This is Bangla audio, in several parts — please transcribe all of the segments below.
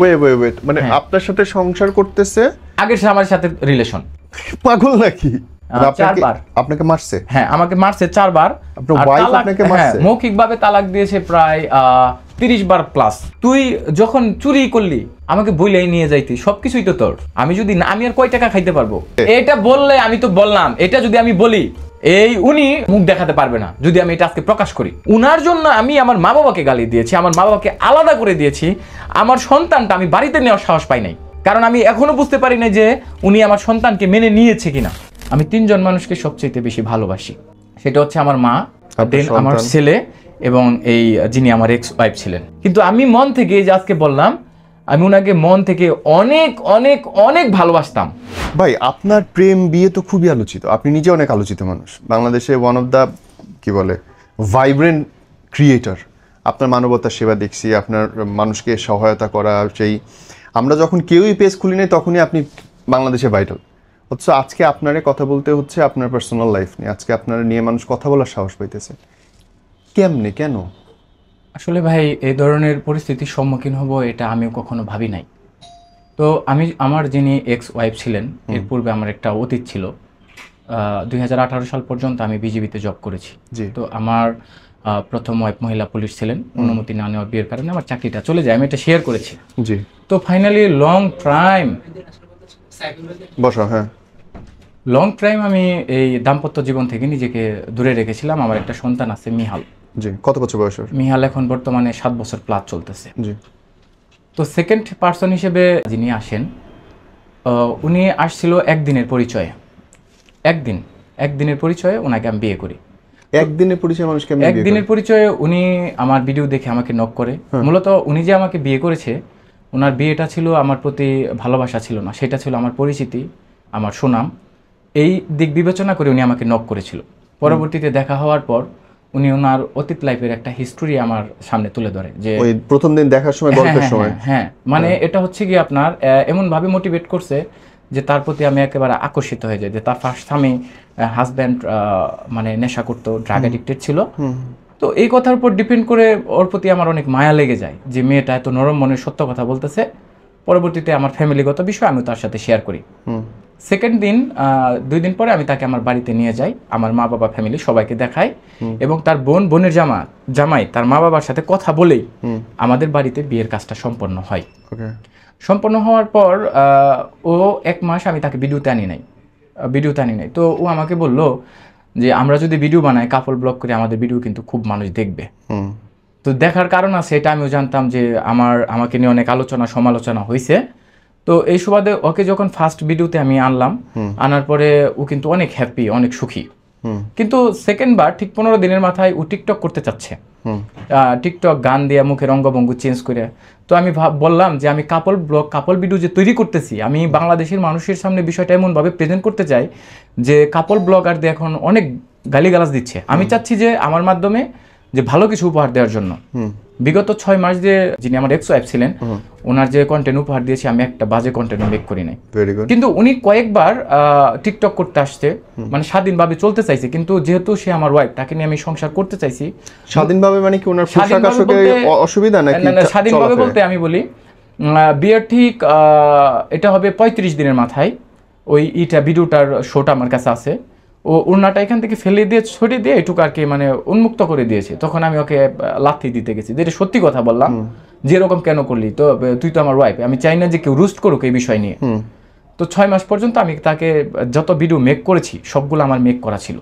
ওয়েট মানে আপনার সাথে সংসার করতেছে, আগের আমার সাথে রিলেশন। পাগল নাকি? আপনাকে মারছে? হ্যাঁ, আমাকে মারছে 4 বার। আপনার ওয়াইফ আপনাকে মারছে? মৌখিকভাবে তালাক দিয়েছে প্রায় 30 বার প্লাস। তুই যখন চুরি করলি আমাকে বইলাই নিয়ে যাইতি, সবকিছুই তো তোর। আমি যদি না, আমি আর কয় টাকা খাইতে পারবো? এটা বললে আমি তো বললাম, এটা যদি আমি বলি উনি মুখ দেখাতে পারবে না যদি আমি এটা আজকে প্রকাশ করি। উনার জন্য আমি আমার মা বাবাকে গালি দিয়েছি, আমার মা বাবাকে আলাদা করে দিয়েছি। আমার সন্তানটা আমি বাড়িতে নেওয়ার সাহস পাই নাই, কারণ আমি এখনো বুঝতে পারি না যে উনি আমার সন্তানকে মেনে নিয়েছে কিনা। আমি 3 জন মানুষকে সবচেয়ে বেশি ভালোবাসি, সেটা হচ্ছে আমার মা, দেন আমার ছেলে, এবং এই যিনি আমার এক্স ওয়াইফ ছিলেন। কিন্তু আমি মন থেকে, যে আজকে বললাম, আমি ওনাকে মন থেকে অনেক অনেক অনেক ভালোবাসতাম। ভাই আপনার প্রেম বিয়ে তো খুবই আলোচিত, আপনি নিজে অনেক আলোচিত মানুষ, বাংলাদেশে ওয়ান অফ দ্য কি বলে ভাইব্রেন্ট ক্রিয়েটর। আপনার মানবতার সেবা দেখছি, আপনার মানুষকে সহায়তা করা, সেই আমরা যখন কেউই পেজ খুলি নাই তখনই আপনি বাংলাদেশে ভাইটাল। অথচ আজকে আপনারে কথা বলতে হচ্ছে আপনার পার্সোনাল লাইফ নিয়ে, আজকে আপনার নিয়ে মানুষ কথা বলার সাহস পাইতেছে। কেমনে, কেন? আসলে ভাই, এই ধরনের পরিস্থিতির সম্মুখীন হব এটা আমিও কখনো ভাবি নাই। তো আমার যিনি এক্স ওয়াইফ ছিলেন, এর পূর্বে আমার একটা অতীত ছিল। 2018 সাল পর্যন্ত আমি বিজিবিতে জব করেছি। তো আমার প্রথম ওয়াইফ মহিলা পুলিশ ছিলেন, অনুমতি না নেওয়ার বিয়ের কারণে আমার চাকরিটা চলে যায়, আমি এটা শেয়ার করেছি। তো ফাইনালি লং টাইম আমি এই দাম্পত্য জীবন থেকে নিজেকে দূরে রেখেছিলাম। আমার একটা সন্তান আছে, মিহাল। কত বছর বয়স? মিহাল এখন বর্তমানে 7 বছর প্লাস চলতেছে। তো সেকেন্ড পার্সন হিসেবে যিনি আসেন, উনি আসছিল একদিনের পরিচয়ে। একদিনের পরিচয়ে ওনাকে আমি বিয়ে করি। একদিনের পরিচয়ে মানুষকে একদিনের পরিচয়ে উনি আমার ভিডিও দেখে আমাকে নক করে। মূলত উনি যে আমাকে বিয়ে করেছে, ওনার বিয়েটা ছিল আমার প্রতি ভালোবাসা ছিল না, সেটা ছিল আমার পরিচিতি, আমার সুনাম। এই দিক বিবেচনা করে উনি আমাকে নক করেছিল। পরবর্তীতে দেখা হওয়ার পর উনি ওনার অতীত লাইফের একটা হিস্টোরি আমার সামনে তুলে ধরে, যে ওই প্রথম দিন দেখার সময়, গল্পের সময়। হ্যাঁ, মানে এটা হচ্ছে কি আপনার এমন ভাবে মোটিভেট করছে যে তার প্রতি আমি একেবারে আকর্ষিত হয়ে যাই। যে তার ফার্স্ট স্বামী হাজব্যান্ড মানে নেশা করতো, ড্রাগ অ্যাডিক্টেড ছিল। তো এই কথার উপর ডিপেন্ড করে ওর প্রতি আমার অনেক মায়া লেগে যায়, যে মেয়েটা এত নরম মনের সত্য কথা বলতেছে। পরবর্তীতে আমার ফ্যামিলিগত বিষয় আমি তার সাথে শেয়ার করি। সেকেন্ড দিন 2 দিন পরে আমি তাকে আমার বাড়িতে নিয়ে যাই, আমার মা বাবা ফ্যামিলি সবাইকে দেখাই, এবং তার বোনের জামাই তার মা বাবার সাথে কথা বলেই আমাদের বাড়িতে বিয়ের কাজটা সম্পন্ন হয়। সম্পন্ন হওয়ার পর ও 1 মাস আমি তাকে ভিডিওতে আনি নাই। তো ও আমাকে বলল যে আমরা যদি ভিডিও বানাই, কাপল ব্লগ করি, আমাদের ভিডিও কিন্তু খুব মানুষ দেখবে। তো দেখার কারণ আছে, এটা আমিও জানতাম যে আমাকে নিয়ে অনেক আলোচনা সমালোচনা হয়েছে। তো এই সুবাদে ওকে যখন ফার্স্ট ভিডিওতে আমি আনলাম, আনার পরে ও কিন্তু অনেক হ্যাপি, অনেক সুখী। কিন্তু সেকেন্ড বার ঠিক 15 দিনের মাথায় ও টিকটক করতে চাচ্ছে। টিকটক গান দিয়ে মুখের অঙ্গভঙ্গি চেঞ্জ করে। তো আমি বললাম যে আমি কাপল ভিডিও যে তৈরি করতেছি, আমি বাংলাদেশের মানুষের সামনে বিষয়টা এমনভাবে প্রেজেন্ট করতে চাই যে কাপল ব্লগারদের এখন অনেক গালিগালাজ দিচ্ছে। আমি চাচ্ছি যে আমার মাধ্যমে যে ভালো কিছু উপহার দেওয়ার জন্য। বিগত 6 মাস যে যিনি আমার এক্স ওয়াইফ ছিলেন, ওনার যে কন্টেন্ট উপহার দিয়েছি, আমি একটা বাজে কন্টেন্ট মেক করি নাই। কিন্তু উনি কয়েকবার টিকটক করতে আসছে, মানে স্বাধীনভাবে চলতে চাইছে। কিন্তু যেহেতু সে আমার ওয়াইফ, তাকে নিয়ে আমি সংসার করতে চাইছি। স্বাধীনভাবে মানে কি ওনার পোশাক আশাকে অসুবিধা নাকি? না, স্বাধীনভাবে বলতে আমি বলি বিয়ের ঠিক এটা হবে 35 দিনের মাথায় ওই ভিডিওটার শোটা আমার কাছে আছে। ও উন্নাটা এখান থেকে ফেলে দিয়ে ছড়িয়ে দিয়ে এটুকু আর কি মানে উন্মুক্ত করে দিয়েছে। তখন আমি ওকে লাথি দিতে গেছি, যেটা সত্যি কথা বললাম, যে এরকম কেন করলি, তো তুই তো আমার ওয়াইফ, আমি চাই না যে কেউ রুস্ট করুক এই বিষয় নিয়ে। তো 6 মাস পর্যন্ত আমি তাকে যত ভিডিও মেক করেছি সবগুলো আমার মেক করা ছিল,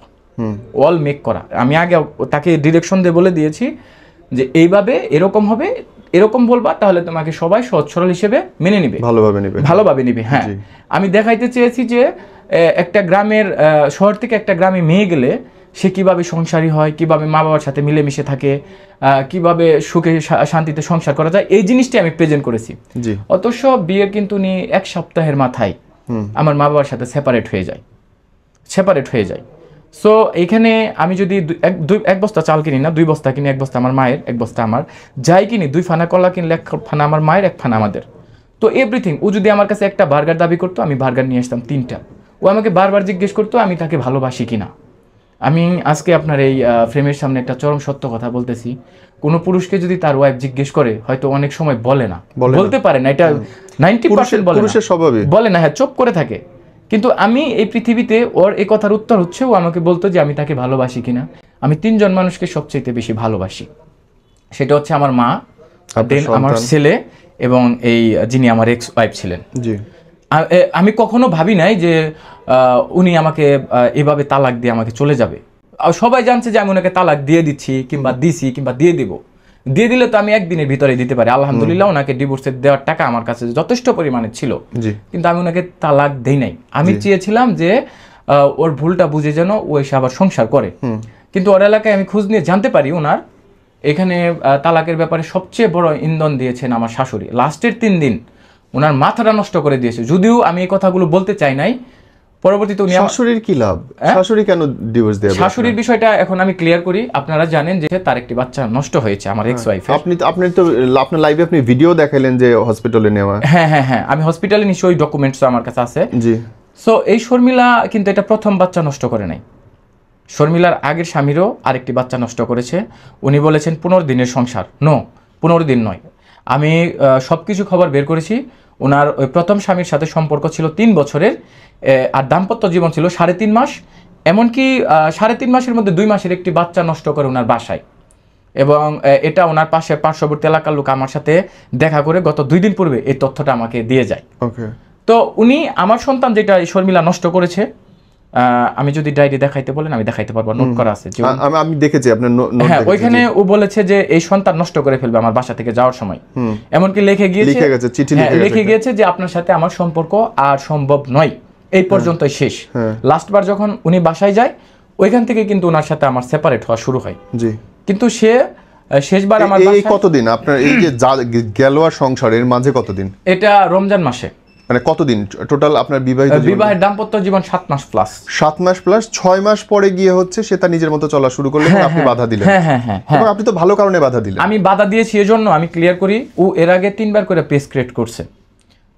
অল মেক করা। আমি আগে তাকে ডিরেকশন দিয়ে বলে দিয়েছি যে এইভাবে এরকম হবে, এরকম বলবা, তাহলে তোমাকে সবাই সহজ সরল হিসেবে মেনে নিবে, ভালোভাবে নিবে। হ্যাঁ, আমি দেখাইতে চেয়েছি যে একটা গ্রামের শহর থেকে একটা গ্রামে মেয়ে গেলে সে কিভাবে সংসারী হয়, কিভাবে মা বাবার সাথে মিলেমিশে থাকে, কিভাবে সুখে শান্তিতে সংসার করা যায়, এই জিনিসটি আমি প্রেজেন্ট করেছি। অথচ বিয়ের কিন্তু 1 সপ্তাহের মাথায় আমার মা বাবার সাথে সেপারেট হয়ে যায়। সো এখানে আমি যদি 1 বস্তা চাল কিনি না, 2 বস্তা কিনি, 1 বস্তা আমার মায়ের, 1 বস্তা আমার, যাই কিনি 2 ফানা কলা কিনলে 1 ফানা আমার মায়ের, 1 ফানা আমাদের। তো এভরিথিং। ও যদি আমার কাছে একটা বার্গার দাবি করতো, আমি বার্গার নিয়ে আসতাম 3টা। ও আমাকে বারবার জিজ্ঞেস করতো আমি তাকে ভালোবাসি কিনা। আমি আজকে আপনার এই ফ্রেমের সামনে একটা চরম সত্য কথা বলতেছি, কোনো পুরুষকে যদি তার ওয়াইফ জিজ্ঞেস করে হয়তো অনেক সময় বলে না, বলতে পারে না, এটা 90% বলে না, পুরুষের স্বভাবই বলে না, হ্যাঁ চুপ করে থাকে। কিন্তু আমি এই পৃথিবীতে ওর এই কথার উত্তর হচ্ছে ও আমাকে বলতো যে আমি তাকে ভালোবাসি কিনা। আমি 3 জন মানুষকে সবচেয়ে বেশি ভালোবাসি, সেটা হচ্ছে আমার মা, দেন আমার ছেলে এবং এই যিনি আমার এক্স ওয়াইফ ছিলেন। জি। আমি কখনো ভাবি নাই যে উনি আমাকে এভাবে তালাক দিয়ে আমাকে চলে যাবে। সবাই জানছে যে আমি ওনাকে তালাক দিয়ে দিচ্ছি কিংবা দিছি কিংবা দিয়ে দিব, দিয়ে দিলে তো আমি একদিনের ভিতরে দিতে পারি। আলহামদুলিল্লাহ ওনাকে ডিভোর্সের দেওয়ার টাকা আমার কাছে যথেষ্ট পরিমাণে ছিল, কিন্তু আমি ওনাকে তালাক দেই নাই। আমি চেয়েছিলাম যে ওর ভুলটা বুঝে যেন ও এসে আবার সংসার করে। কিন্তু ওর এলাকায় আমি খোঁজ নিয়ে জানতে পারি ওনার এখানে তালাকের ব্যাপারে সবচেয়ে বড় ইন্ধন দিয়েছেন আমার শাশুড়ি। লাস্টের 3 দিন ওনার মাথাটা নষ্ট করে দিয়েছে, যদিও আমি এই কথাগুলো বলতে চাই নাই। পরবর্তীতে উনি শাশুড়ির কি লাভ, শাশুড়ি কেন ডিভোর্স দেবে? শাশুড়ির বিষয়টা এখন আমি ক্লিয়ার করি। আপনারা জানেন যে তার একটি বাচ্চা নষ্ট হয়েছে, আমার এক্স ওয়াইফ। আপনি তো আপনার লাইভে আপনি ভিডিও দেখাইলেন যে হসপিটালে নেওয়া। হ্যাঁ হ্যাঁ হ্যাঁ, আমি হসপিটালে নিশ্চয়ই ডকুমেন্টস আমার কাছে আছে। জি। সো এই শর্মিলা কিন্তু এটা প্রথম বাচ্চা নষ্ট করে নাই। শর্মিলার আগের স্বামীরও আরেকটি বাচ্চা নষ্ট করেছে। উনি বলেছেন 15 দিনের সংসার। 15 দিন নয়, আমি সব কিছু খবর বের করেছি। ওনার ওই প্রথম স্বামীর সাথে সম্পর্ক ছিল 3 বছরের, আর দাম্পত্য জীবন ছিল 3.5 মাস। এমনকি 3.5 মাসের মধ্যে 2 মাসের একটি বাচ্চা নষ্ট করে ওনার বাসায়। এবং এটা ওনার পার্শ্ববর্তী এলাকার লোক আমার সাথে দেখা করে গত 2 দিন পূর্বে এই তথ্যটা আমাকে দিয়ে যায়। তো উনি আমার সন্তান যেটা শর্মিলা নষ্ট করেছে, আমি যদি ডায়েরি দেখাইতে বলেন আমি দেখাইতে পারবো, নোট করা আছে। আমি দেখেছি আপনার নোট। হ্যাঁ, ওইখানে ও বলেছে যে এই সন্তান নষ্ট করে ফেলবে আমার বাসা থেকে যাওয়ার সময়। এমনকি লিখে গিয়েছে যে আপনার সাথে আমার সম্পর্ক আর সম্ভব নয়, এই পর্যন্তই শেষ। লাস্টবার যখন উনি বাসায় যায় ওইখান থেকে কিন্তু ওনার সাথে আমার সেপারেট হওয়া শুরু হয়। জি। কিন্তু সে শেষবার আমার এই কতদিন আপনার এই যে গেলোয়া সংসারের মাঝে কতদিন? এটা রমজান মাসে। মানে কতদিন টোটাল আপনার বিবাহের দাম্পত্য জীবন? 7 মাস প্লাস। 7 মাস প্লাস 6 মাস পরে গিয়ে হচ্ছে সে তার নিজের মতো চলা শুরু করলো, আপনি বাধা দিলেন। হ্যাঁ হ্যাঁ হ্যাঁ, এবং আপনি তো ভালো কারণে বাধা দিলেন। আমি বাধা দিয়েছি এজন্য, আমি ক্লিয়ার করি, ও এর আগে 3 বার করে পেজ ক্রিয়েট করছে।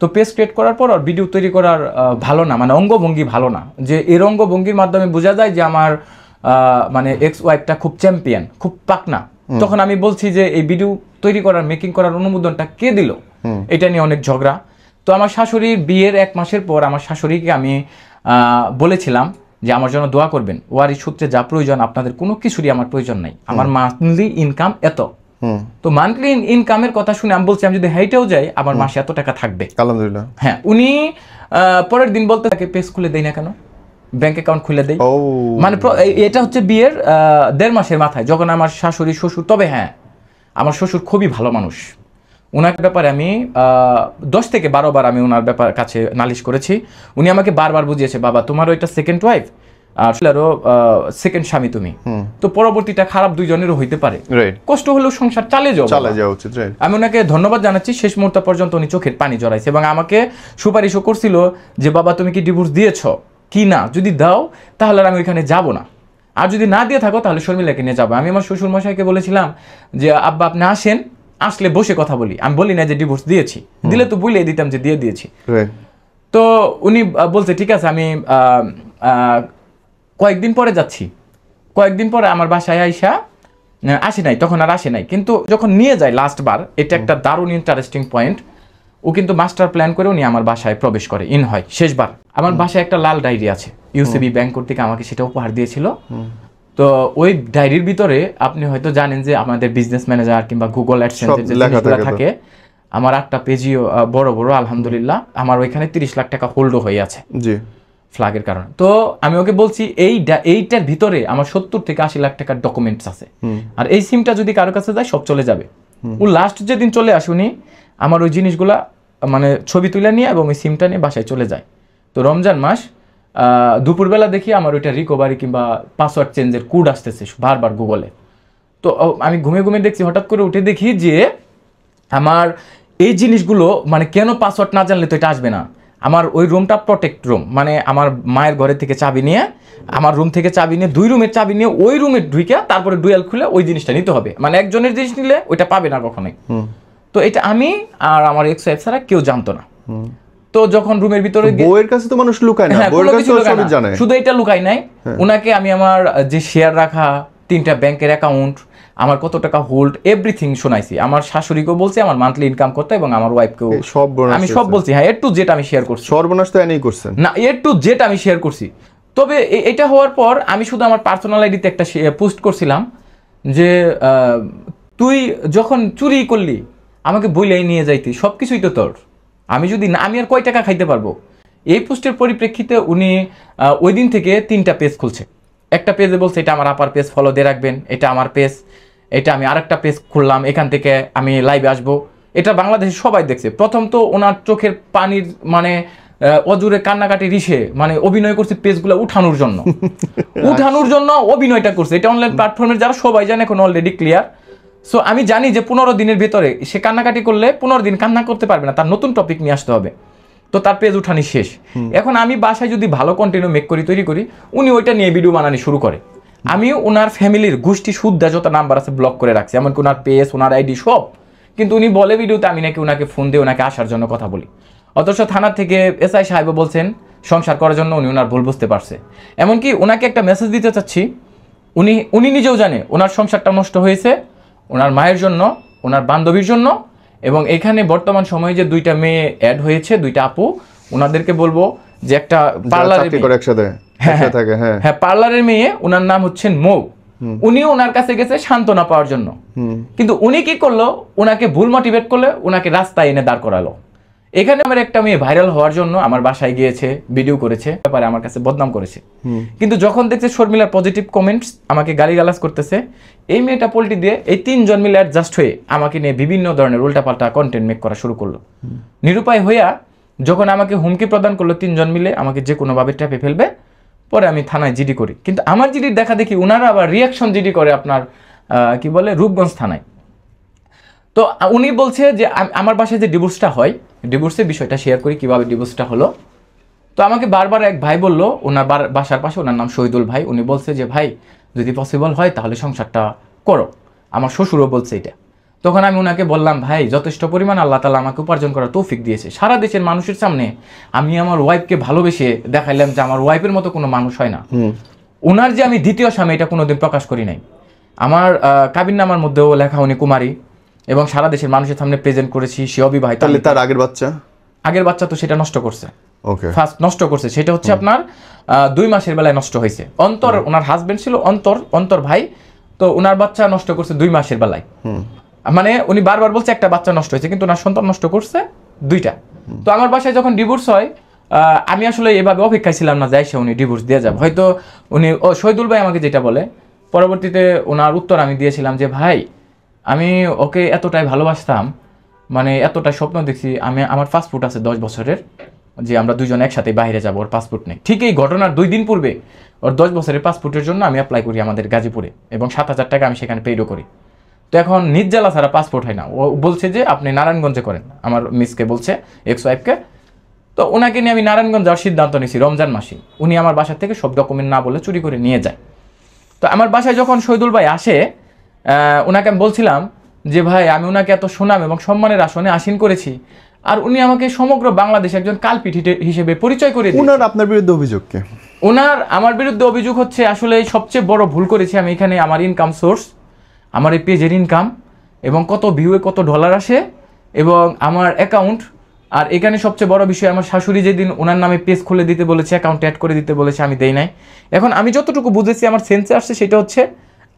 তো পেজ ক্রিয়েট করার পর আর ভিডিও তৈরি করার ভালো না, মানে অঙ্গভঙ্গি ভালো না, যে এর অঙ্গভঙ্গির মাধ্যমে বোঝা যায় যে আমার মানে এক্স ওয়াইফটা খুব চ্যাম্পিয়ন, খুব পাকনা। তখন আমি বলছি যে এই ভিডিও তৈরি করার মেকিং করার অনুমোদনটা কে দিল, এটা নিয়ে অনেক ঝগড়া। তো আমার শাশুড়ির বিয়ের 1 মাসের পর আমার শাশুড়িকে আমি বলেছিলাম যে আমার জন্য দোয়া করবেন, ওয়ারি সূত্রে যা প্রয়োজন আপনাদের কোনো কিছুরই আমার প্রয়োজন নাই, আমার মান্থলি ইনকাম এত। তো মান্থলি ইনকামের কথা শুনে আমি বলছি আমি যদি হাইটেও যাই আমার মাসে এত টাকা থাকবে। আলহামদুলিল্লাহ। হ্যাঁ, উনি পরের দিন বলতে থাকে পেজ খুলে দেই না কেন, ব্যাংক অ্যাকাউন্ট খুলে দেই। মানে এটা হচ্ছে বিয়ের 1.5 মাসের মাথায় যখন আমার শাশুড়ি শ্বশুর, তবে হ্যাঁ আমার শ্বশুর খুবই ভালো মানুষ, ওনার ব্যাপারে আমি 10 থেকে 12 বার আমি ওনার ব্যাপার কাছে নালিশ করেছি। উনি আমাকে বারবার বুঝিয়েছে, বাবা তোমারও এটা সেকেন্ড ওয়াইফ আর সেকেন্ড স্বামী তুমি, তো পরবর্তীটা খারাপ দুইজনেরও হইতে পারে, কষ্ট হলেও সংসার চালিয়ে যাওয়া উচিত। আমি ওনাকে ধন্যবাদ জানাচ্ছি, শেষ মুহূর্ত পর্যন্ত উনি চোখের পানি জড়াইছে এবং আমাকে সুপারিশও করছিল যে বাবা তুমি কি ডিভোর্স দিয়েছ কি না, যদি দাও তাহলে আমি ওইখানে যাব না, আর যদি না দিয়ে থাকো তাহলে শর্মিলাকে নিয়ে যাবো। আমি আমার শ্বশুর মশাইকে বলেছিলাম যে আব্বা আপনি আসেন, আসলে বসে কথা বলি, আমি বলি না যে ডিভোর্স দিয়েছি, দিলে তো বলে দিতাম যে দিয়ে দিয়েছি। তো উনি বলছে ঠিক আছে আমি কয়েকদিন পরে যাচ্ছি। কয়েকদিন পরে আমার বাসায় আইসা আসে নাই, তখন আর আসে নাই, কিন্তু যখন নিয়ে যায় লাস্টবার, এটা একটা দারুণ ইন্টারেস্টিং পয়েন্ট, ও কিন্তু মাস্টার প্ল্যান করে উনি আমার বাসায় প্রবেশ করে ইন হয় শেষবার। আমার বাসায় একটা লাল ডায়েরি আছে, ইউসিবি ব্যাংক কর্তৃক আমাকে সেটা উপহার দিয়েছিল। তো ওই ডায়েরির ভিতরে আপনি হয়তো জানেন যে আমাদের বিজনেস ম্যানেজার কিংবা গুগল অ্যাডসেন্সের যে জিনিসগুলো থাকে, আমার 8টা পেজই বড় বড় আলহামদুলিল্লাহ, আমার ওইখানে 30 লাখ টাকা হোল্ডও হয়ে আছে জি ফ্ল্যাগের কারণে। তো আমি ওকে বলছি এইটার ভিতরে আমার 70 থেকে 80 লাখ টাকার ডকুমেন্টস আছে, আর এই সিমটা যদি কারো কাছে যায় সব চলে যাবে। ও লাস্ট যেদিন চলে আসুনি আমার ওই জিনিসগুলা মানে ছবি তুলে নিয়ে এবং ওই সিমটা নিয়ে বাসায় চলে যায়। তো রমজান মাস দুপুরবেলা দেখি আমার ওইটা রিকভারি কিংবা পাসওয়ার্ড চেঞ্জের কোড আসতেছে বারবার গুগলে। তো আমি ঘুমে দেখছি, হঠাৎ করে উঠে দেখি যে আমার এই জিনিসগুলো মানে কেন পাসওয়ার্ড না জানলে তো এটা আসবে না। আমার ওই রুমটা প্রোটেক্ট রুম, মানে আমার মায়ের ঘরের থেকে চাবি নিয়ে, আমার রুম থেকে চাবি নিয়ে 2 রুমের চাবি নিয়ে ওই রুমে ঢুকে তারপরে ডুয়েল খুলে ওই জিনিসটা নিতে হবে, মানে একজনের জিনিস নিলে ওইটা পাবে না কখনোই। তো এটা আমি আর আমার এক্স ওয়াইফ ছাড়া কেউ জানতো না। তো যখন রুমের ভিতরে বউয়ের কাছে তো মানুষ লুকায় না, বউয়ের কাছে সবই জানে, শুধু এটা লুকাই নাই, উনাকে আমি আমার যে শেয়ার রাখা 3টা ব্যাংকের অ্যাকাউন্ট আমার কত টাকা হোল্ড এভরিথিং শোনাইছি, আমার শাশুড়িকেও বলছি আমার মান্থলি ইনকাম কত, এবং আমার ওয়াইফকেও আমি সব বলছি। হ্যাঁ, এ টু জেড আমি শেয়ার করছি। সর্বনাশ তো এনেই করছেন না, এ টু জেড আমি শেয়ার করছি। তবে এটা হওয়ার পর আমি শুধু আমার পার্সোনাল আইডিতে একটা পোস্ট করছিলাম যে তুই যখন চুরি করলি আমাকে বইলাই নিয়ে যাইতি, সব কিছুই তো তোর, আমি যদি না, আমি আর কয় টাকা খাইতে পারবো। এই পোস্টের পরিপ্রেক্ষিতে উনি ওই দিন থেকে 3টা পেজ খুলছে। একটা পেজে বলছে এটা আমার আপার পেজ, ফলো দিয়ে রাখবেন, এটা আমার পেজ, এটা আমি আরেকটা পেজ খুললাম, এখান থেকে আমি লাইভে আসবো। এটা বাংলাদেশে সবাই দেখছে। প্রথম তো ওনার চোখের পানির মানে অজুরে কান্নাকাটি রিসে মানে অভিনয় করছে পেজগুলো উঠানোর জন্য অভিনয়টা করছে। এটা অনলাইন প্ল্যাটফর্মের যারা সবাই জানে এখন অলরেডি ক্লিয়ার। সো আমি জানি যে 15 দিনের ভেতরে সে কান্নাকাটি করলে 15 দিন কান্না করতে পারবে না, তার নতুন টপিক নিয়ে আসতে হবে। তো তার পেজ উঠানি শেষ। এখন আমি বাসায় যদি ভালো কন্টেন্ট মেক করি, তৈরি করি, উনি ওইটা নিয়ে ভিডিও বানানি শুরু করে। আমি ওনার ফ্যামিলির গোষ্ঠী শুদ্ধা যত নাম্বার আছে ব্লক করে রাখছি, এমনকি ওনার পেজ, ওনার আইডি সব। কিন্তু উনি বলে ভিডিওতে আমি নাকি ওনাকে ফোন দিয়ে ওনাকে আসার জন্য কথা বলি। অথচ থানা থেকে এসআই সাহেব বলছেন সংসার করার জন্য উনি ওনার ভুল বুঝতে পারছে। এমনকি ওনাকে একটা মেসেজ দিতে চাচ্ছি, উনি নিজেও জানে ওনার সংসারটা নষ্ট হয়েছে ওনার মায়ের জন্য, ওনার বান্ধবীর জন্য, এবং এখানে বর্তমান সময়ে যে 2টা মেয়ে অ্যাড হয়েছে, 2টা আপু, ওনাদেরকে বলবো যে একটা পার্লারের হ্যাঁ পার্লারের মেয়ে, ওনার নাম হচ্ছেন মৌ। উনিও ওনার কাছে গেছে সান্ত্বনা পাওয়ার জন্য, কিন্তু উনি কি করলো, ওনাকে ভুল মোটিভেট করলে ওনাকে রাস্তায় এনে দাঁড় করালো। এখানে আমার একটা মেয়ে ভাইরাল হওয়ার জন্য আমার বাসায় গিয়েছে, ভিডিও করেছে, ব্যাপারে আমার কাছে বদনাম করেছে। কিন্তু যখন দেখছে শর্মিলার পজিটিভ কমেন্টস, আমাকে গালিগালাজ করতেছে, এই মেয়েটা পোল্টি দিয়ে এই 3 জন মিলে অ্যাডজাস্ট হয়ে আমাকে নিয়ে বিভিন্ন ধরনের উল্টাপাল্টা কন্টেন্ট মেক করা শুরু করলো। নিরুপায় হইয়া যখন আমাকে হুমকি প্রদান করলো 3 জন মিলে আমাকে যে কোনোভাবে ট্যাপে ফেলবে, পরে আমি থানায় জিডি করি। কিন্তু আমার জিডির দেখা দেখি ওনারা আবার রিয়াকশন জিডি করে আপনার কি বলে রূপগঞ্জ থানায়। তো উনি বলছে যে আমার বাসায় যে ডিভোর্সটা হয়, ডিভোর্সের বিষয়টা শেয়ার করি কিভাবে ডিভোর্সটা হলো। তো আমাকে বারবার এক ভাই বললো, ওনার বাসার পাশে, ওনার নাম শহীদুল ভাই, উনি বলছে যে ভাই যদি পসিবল হয় তাহলে সংসারটা করো। আমার শ্বশুরও বলছে এটা। তখন আমি ওনাকে বললাম ভাই যথেষ্ট পরিমাণ আল্লাহ তাআলা আমাকে উপার্জন করার তৌফিক দিয়েছে, সারা দেশের মানুষের সামনে আমি আমার ওয়াইফকে ভালোবেসে দেখাইলাম যে আমার ওয়াইফের মতো কোনো মানুষ হয় না। ওনার যে আমি দ্বিতীয় স্বামী এটা কোনোদিন প্রকাশ করি নাই। আমার কাবিননামার মধ্যেও লেখা উনি কুমারী, এবং সারা দেশের মানুষের সামনে প্রেজেন্ট করেছি সে অবিবাহিত। তাহলে তার আগের বাচ্চা তো সেটা নষ্ট করছে, ওকে ফার্স্ট নষ্ট করছে, সেটা হচ্ছে আপনার 2 মাসের বেলায় নষ্ট হয়েছে। অন্তর ওনার হাজবেন্ড ছিল অন্তর ভাই, তো ওনার বাচ্চা নষ্ট করছে 2 মাসের বেলায়। মানে উনি বারবার বলছে একটা বাচ্চা নষ্ট হয়েছে, কিন্তু ওনার সন্তান নষ্ট করছে 2টা। তো আমার বাসায় যখন ডিভোর্স হয়, আমি আসলে এভাবে অপেক্ষায় ছিলাম না যাই সে উনি ডিভোর্স দিয়ে যাবে। হয়তো উনি শহীদুল ভাই আমাকে যেটা বলে, পরবর্তীতে ওনার উত্তর আমি দিয়েছিলাম যে ভাই আমি ওকে এতটাই ভালোবাসতাম, মানে এতটাই স্বপ্ন দেখছি, আমার পাসপোর্ট আছে 10 বছরের, যে আমরা দুইজন একসাথে বাইরে যাবো, ওর পাসপোর্ট নেই। ঠিক এই ঘটনার 2 দিন পূর্বে ওর 10 বছরের পাসপোর্টের জন্য আমি অ্যাপ্লাই করি আমাদের গাজীপুরে, এবং 7,000 টাকা আমি সেখানে পেইডও করি। তো এখন নির্জালা ছাড়া পাসপোর্ট হয় না। ও বলছে যে আপনি নারায়ণগঞ্জে করেন, আমার মিসকে বলছে, এক্স ওয়াইফকে। তো ওনাকে নিয়ে আমি নারায়ণগঞ্জ যাওয়ার সিদ্ধান্ত নিয়েছি রমজান মাসে। উনি আমার বাসা থেকে সব ডকুমেন্ট না বলে চুরি করে নিয়ে যায়। তো আমার বাসায় যখন শহীদুল ভাই আসে, ওনাকে আমি বলছিলাম যে ভাই আমি ওনাকে এত সুনাম এবং সম্মানের আসনে আসীন করেছি, আর উনি আমাকে সমগ্র বাংলাদেশে একজন কালপিট হিসেবে পরিচয় করে দিয়েছেন। ওনার আপনার বিরুদ্ধে অভিযোগ কি? ওনার আমার বিরুদ্ধে অভিযোগ হচ্ছে আসলে সবচেয়ে বড় ভুল করেছি আমি এখানে, আমার ইনকাম সোর্স, আমার এই পেজের ইনকাম, এবং কত ভিউয়ে কত ডলার আসে, এবং আমার অ্যাকাউন্ট। আর এখানে সবচেয়ে বড় বিষয়, আমার শাশুড়ি যেদিন ওনার নামে পেজ খুলে দিতে বলেছে, অ্যাকাউন্ট অ্যাড করে দিতে বলেছে, আমি দেই নাই। এখন আমি যতটুকু বুঝেছি আমার সেন্সে আসছে সেটা হচ্ছে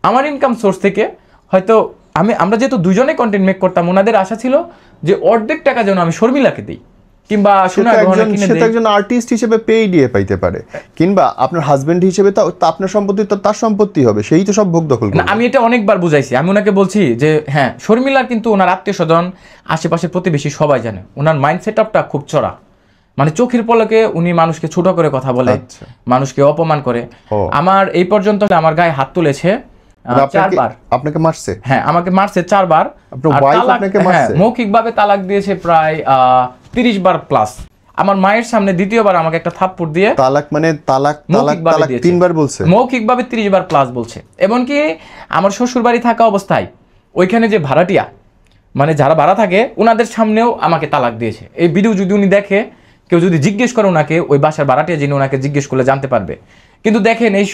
আমার ইনকাম সোর্স থেকে হয়তো আমরা যেহেতু দুজনে কন্টেন্ট মেক করতাম, ওনাদের আশা ছিল যে অর্ধেক টাকা যেন আমি শর্মিলাকে দিই, কিংবা একজন আর্টিস্ট হিসেবে পেই দিয়ে পাইতে পারে, কিংবা আপনার হাজবেন্ড হিসেবে তো আপনার সম্পত্তি তো তার সম্পত্তি হবে, সেই তো সব ভোগ দখল করবে। আমি এটা অনেকবার বুঝাইছি, আমি ওনাকে বলছি যে হ্যাঁ শর্মিলার কিন্তু ওনার আত্মীয় স্বজন, আশেপাশের প্রতিবেশী সবাই জানে ওনার মাইন্ড সেটআপটা খুব চড়া। মানে চোখের পলকে উনি মানুষকে ছোট করে কথা বলে, মানুষকে অপমান করে। আমার এই পর্যন্ত আমার গায়ে হাত তুলেছে 4 বার। আপনাকে মারছে? হ্যাঁ, আমাকে মারছে 4 বার। মৌখিকভাবে তালাক দিয়েছে প্রায় 30 বার প্লাস। আমার মায়ের সামনে দ্বিতীয়বার আমাকে একটা থাপ্পড় দিয়ে তালাক, মানে তালাক 3 বার বলছে, মৌখিকভাবে 30 বার প্লাস বলছে। এমনকি আমার শ্বশুর বাড়ি থাকা অবস্থায় ওইখানে যে ভাড়াটিয়া, মানে যারা ভাড়া থাকে ওনাদের সামনেও আমাকে তালাক দিয়েছে। এই ভিডিও যদি উনি দেখে, কেউ যদি জিজ্ঞেস করে ওনাকে, ওই বাসার ভাড়াটিয়া যিনি, ওনাকে জিজ্ঞেস করলে জানতে পারবে। কিন্তু দেখেন এই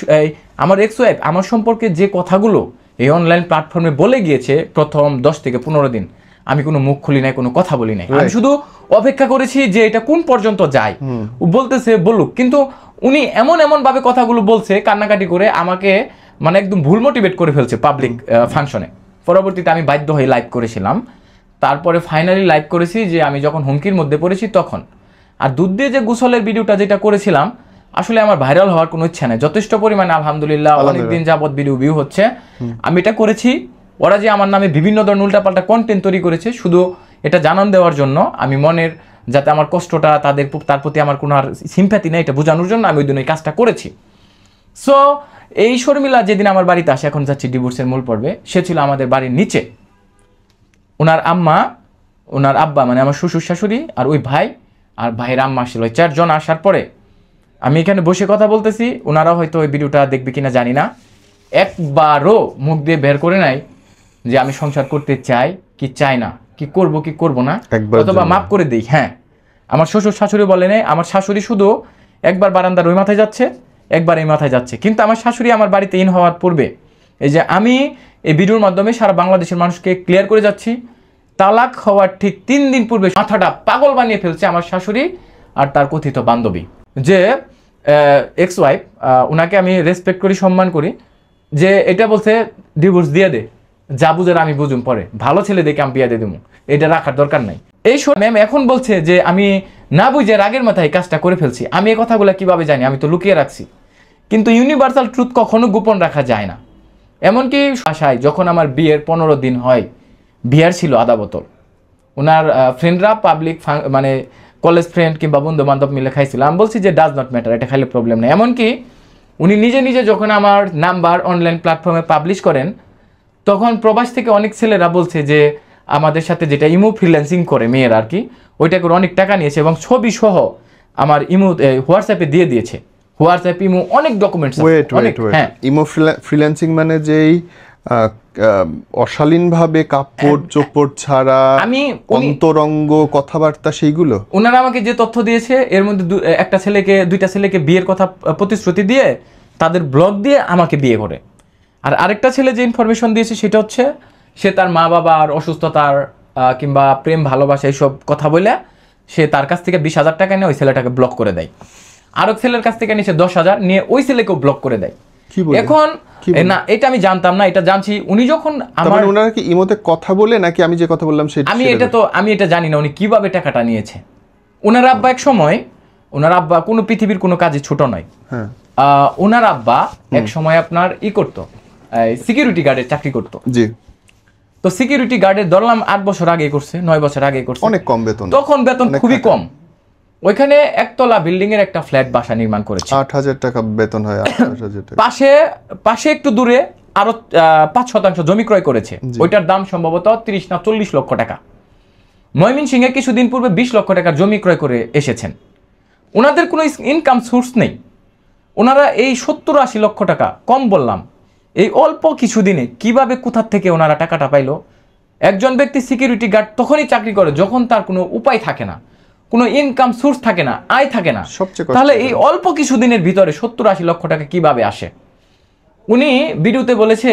আমার এক্স ওয়াইফ আমার সম্পর্কে যে কথাগুলো এই অনলাইন প্ল্যাটফর্মে বলে গিয়েছে প্রথম 10 থেকে 15 দিন আমি কোনো মুখ খুলি নাই, কোনো কথা বলি নাই। আমি শুধু অপেক্ষা করেছি যে এটা কোন পর্যন্ত যায়। ও বলতেছে বলুক, কিন্তু উনি এমন ভাবে কথাগুলো বলছে কান্নাকাটি করে আমাকে মানে একদম ভুল মোটিভেট করে ফেলছে পাবলিক ফাংশনে। পরবর্তীতে আমি বাধ্য হয়ে লাইভ করেছিলাম, তারপরে ফাইনালি লাইভ করেছি যে আমি যখন হুমকির মধ্যে পড়েছি তখন। আর দুধ দিয়ে যে গোসলের ভিডিওটা যেটা করেছিলাম আসলে আমার ভাইরাল হওয়ার কোনো ইচ্ছা নেই, যথেষ্ট পরিমাণে আলহামদুলিল্লাহ অনেকদিন যাবত ভিউ হচ্ছে। আমি এটা করেছি, ওরা যে আমার নামে বিভিন্ন ধরনের উল্টাপাল্টা কন্টেন্ট তৈরি করেছে শুধু এটা জানান দেওয়ার জন্য, আমি মনের যাতে আমার কষ্টটা তার প্রতি আমার কোনো আর সিম্প্যাথি নেই এটা বোঝানোর জন্য আমি ওই দিন ওই কাজটা করেছি। সো এই শর্মিলা যেদিন আমার বাড়িতে আসে, এখন যাচ্ছি ডিভোর্সের মূল পর্বে, সে ছিল আমাদের বাড়ির নিচে। ওনার আম্মা, ওনার আব্বা মানে আমার শ্বশুর শাশুড়ি আর ওই ভাই আর ভাইয়ের আম্মা আসছিল, ওই 4 জন আসার পরে আমি এখানে বসে কথা বলতেছি। ওনারা হয়তো ওই ভিডিওটা দেখবে কিনা জানি না, একবারও মুখ দিয়ে বের করে নাই যে আমি সংসার করতে চাই কি চাই না, কি করব কি করব না, অথবা মাফ করে দিই। হ্যাঁ, আমার শ্বশুর শাশুড়ি বলে নেই, আমার শাশুড়ি শুধু একবার বারান্দার ওই মাথায় যাচ্ছে, একবার এই মাথায় যাচ্ছে। কিন্তু আমার শাশুড়ি আমার বাড়িতে ইন হওয়ার পূর্বে এই যে আমি এই ভিডিওর মাধ্যমে সারা বাংলাদেশের মানুষকে ক্লিয়ার করে যাচ্ছি, তালাক হওয়ার ঠিক 3 দিন পূর্বে মাথাটা পাগল বানিয়ে ফেলছে আমার শাশুড়ি আর তার কথিত বান্ধবী, যে এক্স ওয়াইফ। ওনাকে আমি রেসপেক্ট করি, সম্মান করি, যে এটা বলছে ডিভোর্স দিয়ে দে, যা বুঝের আমি বুঝুম পরে, ভালো ছেলে দেখে আমি বিয়ে দিয়ে দেবো, এটা রাখার দরকার নাই। এই ম্যাম এখন বলছে যে আমি না বুঝে রাগের মাথায় এই কাজটা করে ফেলছি। আমি এই কথাগুলো কিভাবে জানি? আমি তো লুকিয়ে রাখছি। কিন্তু ইউনিভার্সাল ট্রুথ কখনো গোপন রাখা যায় না। এমনকি আশায় যখন আমার বিয়ের 15 দিন হয়, বিয়ার ছিল আধা বোতল, ওনার ফ্রেন্ডরা পাবলিক মানে কলেজ ফ্রেন্ড কিংবা বন্ধু বান্ধব মিলে খাইছিল। আমি বলছি যে ডাজ নট ম্যাটার, এটা খাইলে প্রবলেম নেই। এমনকি উনি নিজে যখন আমার নাম্বার অনলাইন প্ল্যাটফর্মে পাবলিশ করেন, তখন প্রবাস থেকে অনেক ছেলেরা বলছে যে আমাদের সাথে যেটা ইমো ফ্রিল্যান্সিং করে মেয়েরা আর কি, ওইটা করে অনেক টাকা নিয়েছে এবং ছবি সহ আমার ইমো হোয়াটসঅ্যাপে দিয়ে দিয়েছে। হোয়াটসঅ্যাপ ইমো অনেক ডকুমেন্টস। হ্যাঁ, ইমো ফ্রিল্যান্সিং মানে যেই অশালীনভাবে কাপড় চোপড় ছাড়া আমি অন্তরঙ্গ কথাবার্তা সেইগুলো ওনারা আমাকে যে তথ্য দিয়েছে এর মধ্যে দুইটা ছেলেকে বিয়ের কথা প্রতিশ্রুতি দিয়ে তাদের ব্লগ দিয়ে আমাকে বিয়ে করে। আর আরেকটা ছেলে যে ইনফরমেশন দিয়েছে সেটা হচ্ছে সে তার মা বাবার অসুস্থতার কিংবা প্রেম ভালোবাসা এইসব কথা বলে সে তার কাছ থেকে 20,000 টাকা নিয়ে ওই ছেলেটাকে ব্লক করে দেয়। আরেক ছেলের কাছ থেকে নিচে 10,000 নিয়ে ওই ছেলেকেও ব্লক করে দেয়। এখন না, এটা আমি জানতাম না, এটা জানছি উনি যখন আমার ওনারা কি ইমোতে কথা বলে নাকি আমি যে কথা বললাম সেটা আমি এটা জানি না উনি কিভাবে টাকাটা নিয়েছে। ওনার আব্বা এক সময়, ওনার আব্বা কোনো পৃথিবীর কোনো কাজে ছোট নয়। হ্যাঁ, ওনার আব্বা এক সময় আপনার করতো, সিকিউরিটি গার্ডের চাকরি করতো। জি। তো সিকিউরিটি গার্ডের ধরলাম 8 বছর আগে করছে, 9 বছর আগে করছে, অনেক কম বেতন, তখন বেতন খুবই কম। ওইখানে একতলা বিল্ডিং এর একটা ফ্ল্যাট বাসা নির্মাণ করেছে, 8,000 টাকা বেতন হয়। 8,000 টাকা। পাশে একটু দূরে আরো 5% জমি ক্রয় করেছে, ওইটার দাম সম্ভবত 30 না 40 লক্ষ টাকা। ময়মনসিংহে কিছুদিন পূর্বে 20 লক্ষ টাকার জমি ক্রয় করে এসেছেন। ওনাদের কোনো ইনকাম সোর্স নেই। ওনারা এই 70-80 লক্ষ টাকা, কম বললাম, এই অল্প কিছুদিনে কিভাবে কোথা থেকে ওনারা টাকাটা পাইলো? একজন ব্যক্তি সিকিউরিটি গার্ড তখনই চাকরি করে যখন তার কোনো উপায় থাকে না, কোনো ইনকাম সোর্স থাকে না, আয় থাকে না। তাহলে এই অল্প কিছুদিনের ভিতরে 70-80 লক্ষ টাকা কিভাবে আসে? উনি ভিডিওতে বলেছে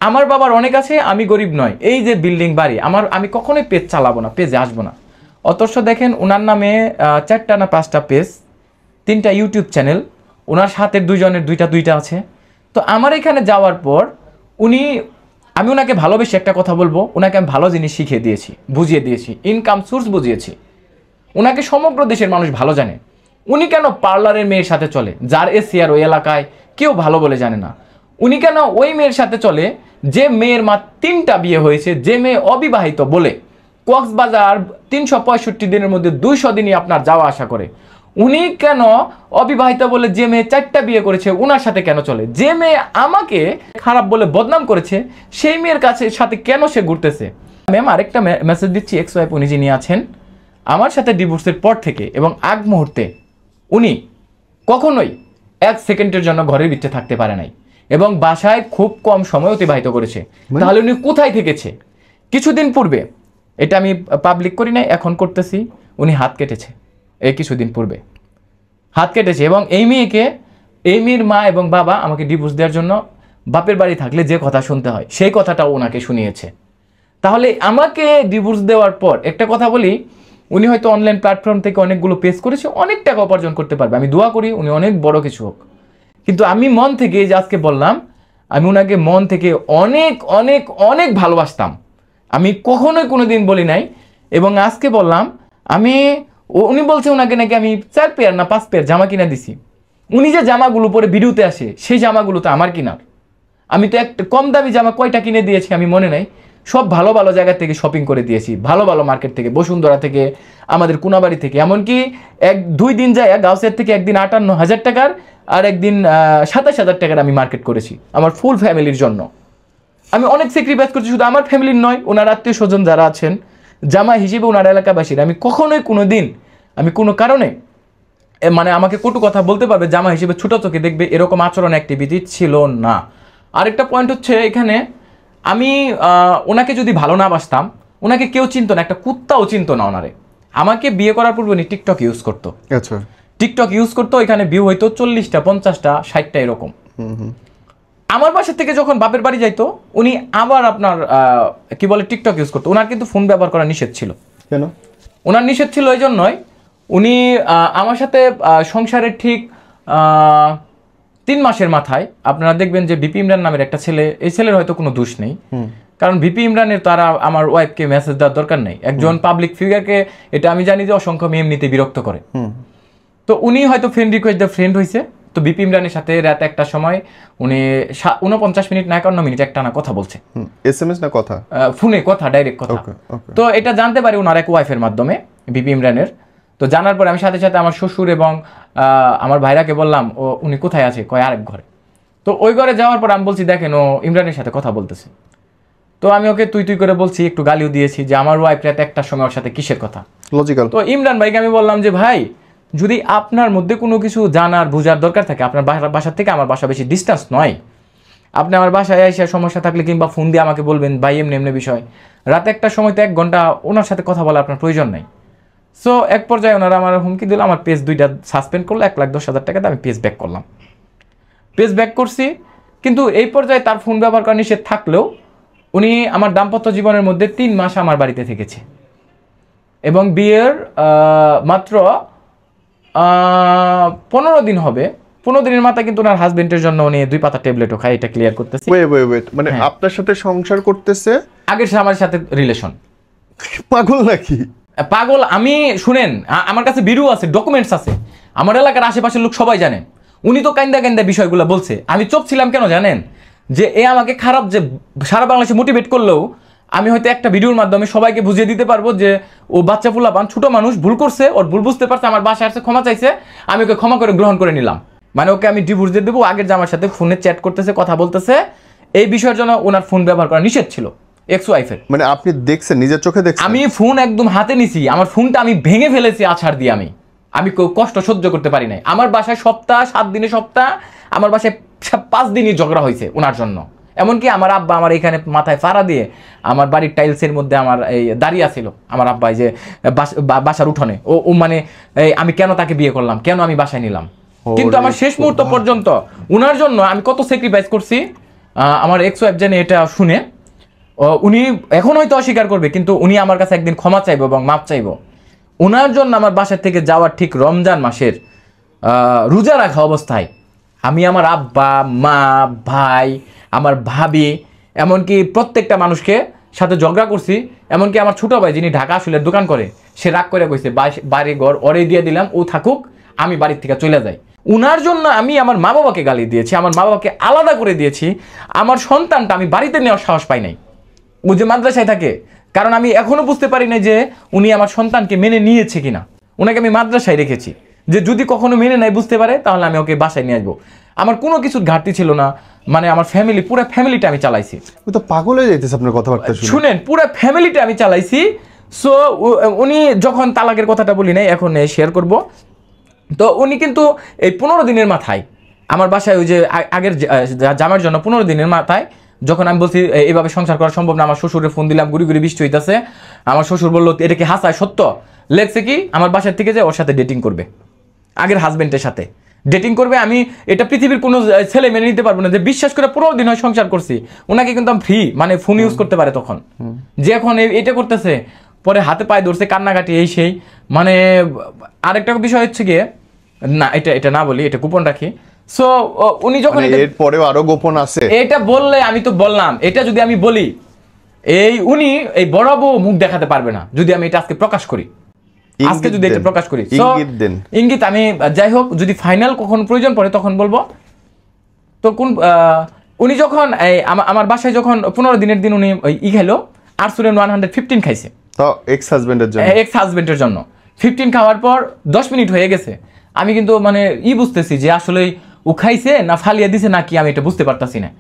আমার বাবার অনেক আছে, আমি গরিব নয়, এই যে বিল্ডিং বাড়ি আমার, আমি কখনোই পেজ চালাবো না, পেজে আসবো না। অথচ দেখেন ওনার নামে 4টা না 5টা পেজ, 3টা ইউটিউব চ্যানেল, ওনার সাথে 2 জনের 2টা আছে। তো আমার এখানে যাওয়ার পর আমি ওনাকে ভালোবেসে একটা কথা বলবো, ওনাকে আমি ভালো জিনিস শিখিয়ে দিয়েছি, বুঝিয়ে দিয়েছি, ইনকাম সোর্স বুঝিয়েছি। ওনাকে সমগ্র দেশের মানুষ ভালো জানে। উনি কেন পার্লারের মেয়ের সাথে চলে যার এসিআর ওই এলাকায় কেউ ভালো বলে জানে না? উনি কেন ওই মেয়ের সাথে চলে যে মেয়ের মা 3টা বিয়ে হয়েছে, যে মেয়ে অবিবাহিত বলে কক্সবাজার 365 দিনের মধ্যে 200 দিনই আপনার যাওয়া আসা করে? উনি কেন অবিবাহিত বলে যে মেয়ে 4টা বিয়ে করেছে ওনার সাথে কেন চলে? যে মেয়ে আমাকে খারাপ বলে বদনাম করেছে সেই মেয়ের সাথে কেন সে ঘুরতেছে? ম্যাম আরেকটা মেসেজ দিচ্ছি, এক্স ওয়াইফ উনি যিনি আছেন আমার সাথে ডিভোর্সের পর থেকে এবং আগ মুহূর্তে উনি কখনোই 1 সেকেন্ডের জন্য ঘরের ভিতরে থাকতে পারে নাই এবং বাসায় খুব কম সময় অতিবাহিত করেছে। তাহলে উনি কোথায় থেকেছে? কিছুদিন পূর্বে, এটা আমি পাবলিক করি নাই, এখন করতেছি, উনি হাত কেটেছে। এই কিছুদিন পূর্বে হাত কেটেছে এবং এই মেয়ের মা এবং বাবা আমাকে ডিভোর্স দেওয়ার জন্য বাপের বাড়ি থাকলে যে কথা শুনতে হয় সেই কথাটাও ওনাকে শুনিয়েছে। তাহলে আমাকে ডিভোর্স দেওয়ার পর একটা কথা বলি, উনি হয়তো অনলাইন প্ল্যাটফর্ম থেকে অনেকগুলো পেজ করেছে, অনেক টাকা উপার্জন করতে পারবে, আমি দোয়া করি উনি অনেক বড় কিছু হোক। কিন্তু আমি মন থেকে যে আজকে বললাম, আমি ওনাকে মন থেকে অনেক অনেক অনেক ভালোবাসতাম, আমি কখনোই কোনোদিন বলি নাই। এবং আজকে বললাম আমি, উনি বলছে ওনাকে নাকি আমি 4 পেয়ার না 5 পেয়ার জামা কিনা দিছি। উনি যে জামাগুলো পরে ভিডিওতে আসে সেই জামাগুলো তো আমার কিনার। আমি তো একটা কম দামি জামা কয়টা কিনে দিয়েছি আমি মনে নাই, সব ভালো ভালো জায়গা থেকে শপিং করে দিয়েছি, ভালো ভালো মার্কেট থেকে, বসুন্ধরা থেকে, আমাদের কোনাবাড়ি থেকে। এমনকি 2 দিন যায় গাউসের থেকে একদিন 58,000 টাকার আর একদিন 27,000 টাকার আমি মার্কেট করেছি আমার ফুল ফ্যামিলির জন্য। আমি অনেক স্যাক্রিফাইস করছি, শুধু আমার ফ্যামিলির নয়, ওনার আত্মীয় স্বজন যারা আছেন জামা হিসেবে ওনার এলাকাবাসীর। আমি কখনোই কোনো দিন আমি কোনো কারণে মানে আমাকে কটু কথা বলতে পারবে জামা হিসেবে ছোটো চোখে দেখবে এরকম আচরণ অ্যাক্টিভিটি ছিল না। আরেকটা পয়েন্ট হচ্ছে এখানে, আমি ওনাকে যদি ভালো না বাসতাম ওনাকে কেউ চিনতো না, একটা কুত্তাও চিনতো না ওনারে। আমাকে বিয়ে করার পূর্বে উনি টিকটক ইউজ করতো, আচ্ছা টিকটক ইউজ করতো, এখানে ভিউ হইতো 40টা 50টা 60টা এরকম। আমার বাসা থেকে যখন বাপের বাড়ি যাইতো উনি আবার আপনার কি বলে টিকটক ইউজ করতো। ওনার কিন্তু ফোন ব্যবহার করা নিষেধ ছিল। কেন? ওনার নিষেধ ছিল এই জন্যই, উনি আমার সাথে সংসারের ঠিক 3 মাসের মাথায় আপনারা দেখবেন যে বিপি ইমরান নামের একটা ছেলে, এই ছেলের হয়তো কোনো দোষ নেই, কারণ বিপি ইমরানের তারা আমার ওয়াইফকে মেসেজ দেওয়ার দরকার নেই। একজন পাবলিক ফিগারকে এটা আমি জানি যে অসংখ্য মেয়ে এমনিতে বিরক্ত করে। তো উনি হয়তো ফ্রেন্ড রিকোয়েস্ট দিয়ে ফ্রেন্ড হয়েছে। তো বিপি ইমরানের সাথে রাত একটা সময় উনি 49 মিনিট না 51 মিনিট একটানা কথা বলছে, এসএমএস না কথা, ফোনে কথা, ডাইরেক্ট কথা। তো এটা জানতে পারি ওনার এক ওয়াইফের মাধ্যমে, বিপি ইমরানের। তো জানার পরে আমি সাথে সাথে আমার শ্বশুর এবং আমার ভাইরাকে বললাম ও উনি কোথায় আছে, কয় আরেক ঘরে। তো ওই ঘরে যাওয়ার পর আমি বলছি দেখেন ও ইমরানের সাথে কথা বলতেছে। তো আমি ওকে তুই তুই করে বলছি, একটু গালিও দিয়েছি যে আমার ওয়াইফ রাত একটার সময় ওর সাথে কিসের কথা। লজিক্যাল। তো ইমরান ভাইকে আমি বললাম যে ভাই যদি আপনার মধ্যে কোনো কিছু জানার বোঝার দরকার থাকে, আপনার বাসার থেকে আমার বাসা বেশি ডিস্টেন্স নয়, আপনি আমার বাসায় এসে সমস্যা থাকলে কিংবা ফোন দিয়ে আমাকে বলবেন ভাই এমনি এমনি বিষয়। রাত একটার সময় তো 1 ঘন্টা ওনার সাথে কথা বলা আপনার প্রয়োজন নাই। সো এক পর্যায়ে ওনারা আমার হুমকি দিল, আমার পেজ 2টা সাসপেন্ড করলো, 1,10,000 টাকাতে আমি পেজ ব্যাক করলাম। পেজ ব্যাক করছি, কিন্তু এই পর্যায়ে তার ফোন ব্যবহার করা নিষেধ থাকলেও উনি আমার দাম্পত্য জীবনের মধ্যে 3 মাস আমার বাড়িতে থেকেছে এবং বিয়ের মাত্র 15 দিন হবে। 15 দিনের মাথায় কিন্তু ওনার হাজবেন্ডের জন্য উনি 2 পাতা ট্যাবলেটও খায়, এটা ক্লিয়ার করতেছে। ওয়েট মানে আপনার সাথে সংসার করতেছে, আগের আমার সাথে রিলেশন। পাগল নাকি? পাগল আমি, শুনেন আমার কাছে ভিডিও আছে, ডকুমেন্টস আছে, আমার এলাকার আশেপাশের লোক সবাই জানে। উনি তো কান্দা কান্দা বিষয়গুলো বলছে, আমি চুপ ছিলাম কেন জানেন? যে এ আমাকে খারাপ যে সারা বাংলাদেশে মোটিভেট করলেও আমি হয়তো একটা ভিডিওর মাধ্যমে সবাইকে বুঝিয়ে দিতে পারবো যে ও বাচ্চা ফুলাপান ছোট মানুষ, ভুল করছে, ওর ভুল বুঝতে পারছে, আমার বাসায় আসছে ক্ষমা চাইছে, আমি ওকে ক্ষমা করে গ্রহণ করে নিলাম। মানে ওকে আমি ডিভোর্স দিয়ে দেবো। আগের যে আমার সাথে ফোনে চ্যাট করতেছে, কথা বলতেছে, এই বিষয়ের জন্য ওনার ফোন ব্যবহার করা নিষেধ ছিল এক্স ওয়াইফের। মানে আপনি দেখছেন, নিজের চোখে দেখছেন? আমি ফোন একদম হাতে নিছি, আমার ফোনটা আমি ভেঙে ফেলেছি আছাড় দিয়ে। আমি কষ্ট সহ্য করতে পারি নাই। আমার বাসায় সপ্তাহ 7 দিনে সপ্তাহ, আমার বাসায় 5 দিনই ঝগড়া হয়েছে ওনার জন্য। এমনকি আমার আব্বা আমার এখানে মাথায় ফাড়া দিয়ে আমার বাড়ির টাইলসের মধ্যে আমার এই দাঁড়িয়ে ছিল আমার আব্বা, যে বাসার উঠোনে ও মানে আমি কেন তাকে বিয়ে করলাম, কেন আমি বাসায় নিলাম। কিন্তু আমার শেষ মুহূর্ত পর্যন্ত ওনার জন্য আমি কত স্যাক্রিফাইস করছি আমার এক্স ওয়াইফ জানে এটা শুনে। উনি এখন হয়তো অস্বীকার করবে, কিন্তু উনি আমার কাছে একদিন ক্ষমা চাইবো এবং মাপ চাইবো। ওনার জন্য আমার বাসার থেকে যাওয়ার ঠিক রমজান মাসের রোজা রাখা অবস্থায় আমি আমার আব্বা, মা, ভাই, আমার ভাবি, এমনকি প্রত্যেকটা মানুষকে সাথে ঝগড়া করছি। এমনকি আমার ছোটো ভাই যিনি ঢাকা আসলের দোকান করে, সে রাগ করে কইছে বাড়ি ঘর ওরে দিয়ে দিলাম, ও থাকুক, আমি বাড়ির থেকে চলে যাই। উনার জন্য আমি আমার মা বাবাকে গালি দিয়েছি, আমার মা বাবাকে আলাদা করে দিয়েছি। আমার সন্তানটা আমি বাড়িতে নেওয়ার সাহস পাই নাই, ও যে মাদ্রাসায় থাকে। কারণ আমি এখনো বুঝতে পারি না যে উনি আমার সন্তানকে মেনে নিয়েছে কিনা। ওনাকে আমি মাদ্রাসায় রেখেছি, যে যদি কখনো মেনে নাই বুঝতে পারে তাহলে আমি ওকে বাসায় নিয়ে আসবো। আমার কোনো কিছুর ঘাটতি ছিল না, মানে আমার ফ্যামিলি, পুরো ফ্যামিলিটা আমি চালাইছি। তো পাগল হয়ে যাইতেছে আপনার কথাবার্তা শুনে। শুনেন, পুরো ফ্যামিলিটা আমি চালাইছি। সো উনি যখন তালাকের কথাটা বলি নাই, এখন শেয়ার করব। তো উনি কিন্তু এই 15 দিনের মাথায় আমার বাসায় ওই যে আগের জামার জন্য 15 দিনের মাথায় যখন আমি বলছি এইভাবে সংসার করা সম্ভব না, আমার শ্বশুরের ফোন দিলাম, গুড়ি গুড়ি বৃষ্টি হইতেছে, আমার শ্বশুর বললো এটা কি হাসায় সত্য, লেখছে কি আমার বাসার থেকে যে ওর সাথে ডেটিং করবে, আগের হাজবেন্ডের সাথে। ডেটিং করবে, আমি এটা পৃথিবীর কোনো ছেলে মেনে নিতে পারবো না যে বিশ্বাস করে 15 দিন হয় সংসার করছি, ওনাকে কিন্তু আমি ফ্রি, মানে ফোন ইউজ করতে পারে তখন, যে এখন এটা করতেছে, পরে হাতে পায়ে ধরছে কান্নাকাটি এই সেই, মানে আরেকটা বিষয় হচ্ছে গিয়ে, না এটা না বলি, এটা গোপন রাখি। সো উনি যখন এর পরেও আরো গোপন আছে, এটা বললে, আমি তো বললাম, এটা যদি আমি বলি, উনি এই বড় বউ মুখ দেখাতে পারবে না যদি আমি এটা আজকে প্রকাশ করি, আজকে যদি এটা প্রকাশ করি। ইঙ্গিত আমি, যাই হোক, যদি ফাইনাল কখন প্রয়োজন পড়ে তখন বলবো। তো উনি যখন আমার বাসায় যখন 15 দিনের দিন উনি খেলো, আরসুলেন 115 খাইছে, তো এক্স হাজবেন্ডের জন্য 15 খাওয়ার পর 10 মিনিট হয়ে গেছে, আমি কিন্তু মানে বুঝতেছি যে আসলে ও খাইছে না ফালিয়ে দিছে নাকি, আমি এটা বুঝতে পারতাছি না।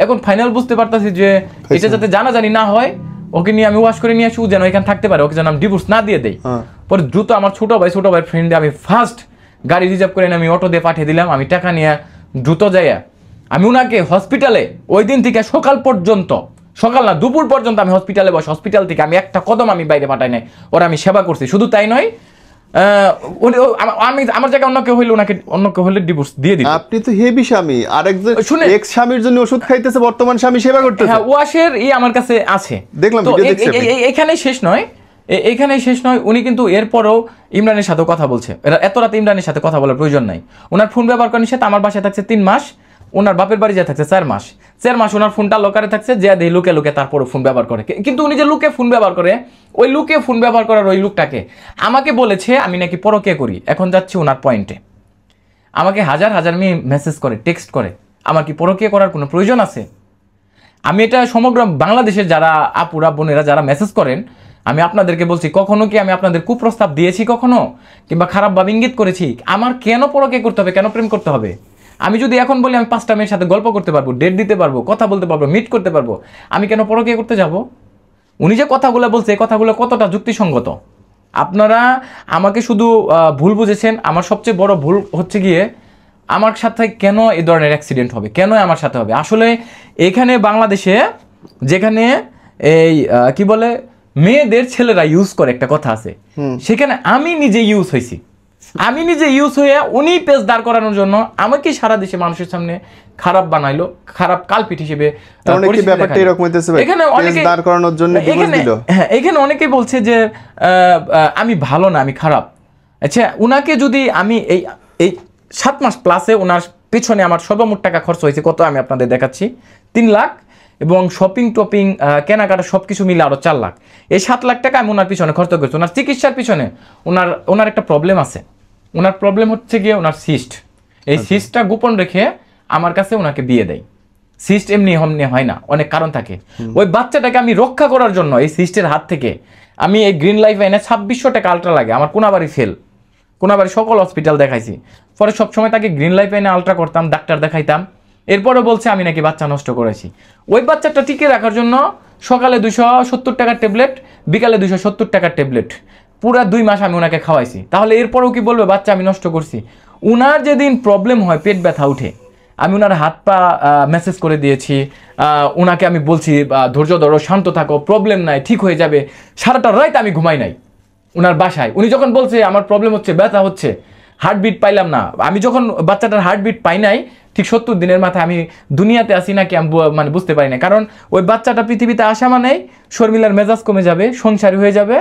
এখন ফাইনাল বুঝতে পারতাছি যে এটা যাতে জানাজানি না হয়, ওকে নিয়ে আমি ওয়াশ করে নিয়ে আসি, ও যেন এখানে থাকতে পারে, ওকে যেন আমি ডিভোর্স না দিয়ে দেই। পরে দ্রুত আমার ছোট ভাই ফ্রেন্ডে আমি ফার্স্ট গাড়ি রিজার্ভ করে আমি অটো দিয়ে পাঠিয়ে দিলাম, আমি টাকা নিয়ে দ্রুত যাইয়া আমি ওনাকে হসপিটালে ওই দিন থেকে সকাল পর্যন্ত, সকাল না দুপুর পর্যন্ত আমি হসপিটালে বসে, হসপিটাল থেকে আমি একটা কদম আমি বাইরে পাঠাই নাই, ওরা আমি সেবা করছি। শুধু তাই নয়, আমি আমার জায়গায় অন্য কেউ হইলে ডিভোর্স দিয়ে দিই। আপনি তো হেভি স্বামী, আরেকজন এক্স স্বামীর জন্য ওষুধ খাইতেছে, বর্তমান স্বামী সেবা করতেছে। হ্যাঁ, ওয়াশের আমার কাছে আছে, দেখলাম, এখানেই শেষ নয়, উনি কিন্তু এরপরও ইমরানের সাথে কথা বলছে। এত রাতে ইমরানের সাথে কথা বলার প্রয়োজন নাই, ওনার ফোন ব্যবহার করার সাথে আমার বাসায় থাকছে 3 মাস, ওনার বাপের বাড়ি যা থাকছে 4 মাস, 4 মাস ওনার ফোনটা লকারে থাকছে, যে দেই লুকে লুকে তারপরে ফোন ব্যবহার করে। কিন্তু উনি যে লুকে ফোন ব্যবহার করে, ওই লুকে ফোন ব্যবহার করার ওই লোকটাকে আমাকে বলেছে আমি নাকি পরকে করি। এখন যাচ্ছি ওনার পয়েন্টে, আমাকে হাজার হাজার মেয়ে মেসেজ করে, টেক্সট করে, আমার কি পরকে করার কোনো প্রয়োজন আছে? আমি এটা সমগ্র বাংলাদেশের যারা আপুরা বোনেরা যারা মেসেজ করেন, আমি আপনাদেরকে বলছি, কখনো কি আমি আপনাদের কুপ্রস্তাব দিয়েছি কখনো, কিংবা খারাপভাবে ইঙ্গিত করেছি? আমার কেন পরকে করতে হবে, কেন প্রেম করতে হবে? আমি যদি এখন বলি আমি 5টা মেয়ের সাথে গল্প করতে পারবো, ডেট দিতে পারবো, কথা বলতে পারবো, মিট করতে পারবো, আমি কেন পরকে করতে যাব? উনি যে কথাগুলো বলছে, এই কথাগুলো কতটা যুক্তিসঙ্গত? আপনারা আমাকে শুধু ভুল বুঝেছেন। আমার সবচেয়ে বড় ভুল হচ্ছে গিয়ে, আমার সাথে কেন এই ধরনের অ্যাক্সিডেন্ট হবে, কেন আমার সাথে হবে? আসলে এখানে বাংলাদেশে যেখানে এই কি বলে মেয়েদের ছেলেরা ইউজ করে একটা কথা আছে, সেখানে আমি নিজে ইউজ হয়েছি। আমি নিজে ইউজ হয়ে উনি পেজ দাঁড় করানোর জন্য আমাকে সারা দেশে মানুষের সামনে খারাপ বানাইলো, খারাপ কালপিট হিসেবে। এখানে অনেকেই বলছে যে আমি ভালো না, আমি খারাপ। আচ্ছা, উনাকে যদি আমি এই 7 মাস প্লাসে ওনার পিছনে আমার সর্বমোট টাকা খরচ হয়েছে কত, আমি আপনাদের দেখাচ্ছি, 3 লাখ, এবং শপিং টপিং কেনাকাটা সবকিছু মিলে আরো 4 লাখ। এই 7 লাখ টাকা আমি ওনার পিছনে খরচ করছি। ওনার চিকিৎসার পিছনে ওনার একটা প্রবলেম আছে। ওনার প্রবলেম হচ্ছে গিয়ে ওনার সিস্ট। এই সিস্টটা গোপন রেখে আমার কাছে ওনাকে বিয়ে দেয়। সিস্ট এমনি হয় না, অনেক কারণ থাকে। ওই বাচ্চাটাকে আমি রক্ষা করার জন্য এই সিস্টের হাত থেকে আমি এই গ্রিন লাইফ এনে 2600 টাকা আলট্রা লাগে। আমার কোনাবাড়ি ফেল, কোনাবাড়ি সকল হসপিটাল দেখাইছি। পরে সবসময় তাকে গ্রিন লাইফ এনে আলট্রা করতাম, ডাক্তার দেখাইতাম। এরপরে বলছে আমি নাকি বাচ্চা নষ্ট করেছি। ওই বাচ্চাটা টিকে রাখার জন্য সকালে 270 টাকার ট্যাবলেট, বিকালে 270 টাকার ট্যাবলেট, পুরা 2 মাস আমি ওনাকে খাওয়াইছি। তাহলে এরপরেও কি বলবে বাচ্চা আমি নষ্ট করছি? উনার যেদিন প্রবলেম হয়, পেট ব্যথা উঠে, আমি ওনার হাত পা মেসেজ করে দিয়েছি, ওনাকে আমি বলছি ধৈর্য ধরো, শান্ত থাকো, প্রবলেম নাই, ঠিক হয়ে যাবে। সারাটা রাত আমি ঘুমাই নাই ওনার বাসায়। উনি যখন বলছে আমার প্রবলেম হচ্ছে, ব্যথা হচ্ছে, হার্টবিট পাইলাম না, আমি যখন বাচ্চাটার হার্টবিট পাই নাই, ঠিক 70 দিনের মাথায় আমি দুনিয়াতে আসি নাকি আমি মানে বুঝতে পারি না। কারণ ওই বাচ্চাটা পৃথিবীতে আসা মানেই শর্মিলার মেজাজ কমে যাবে, সংসারী হয়ে যাবে,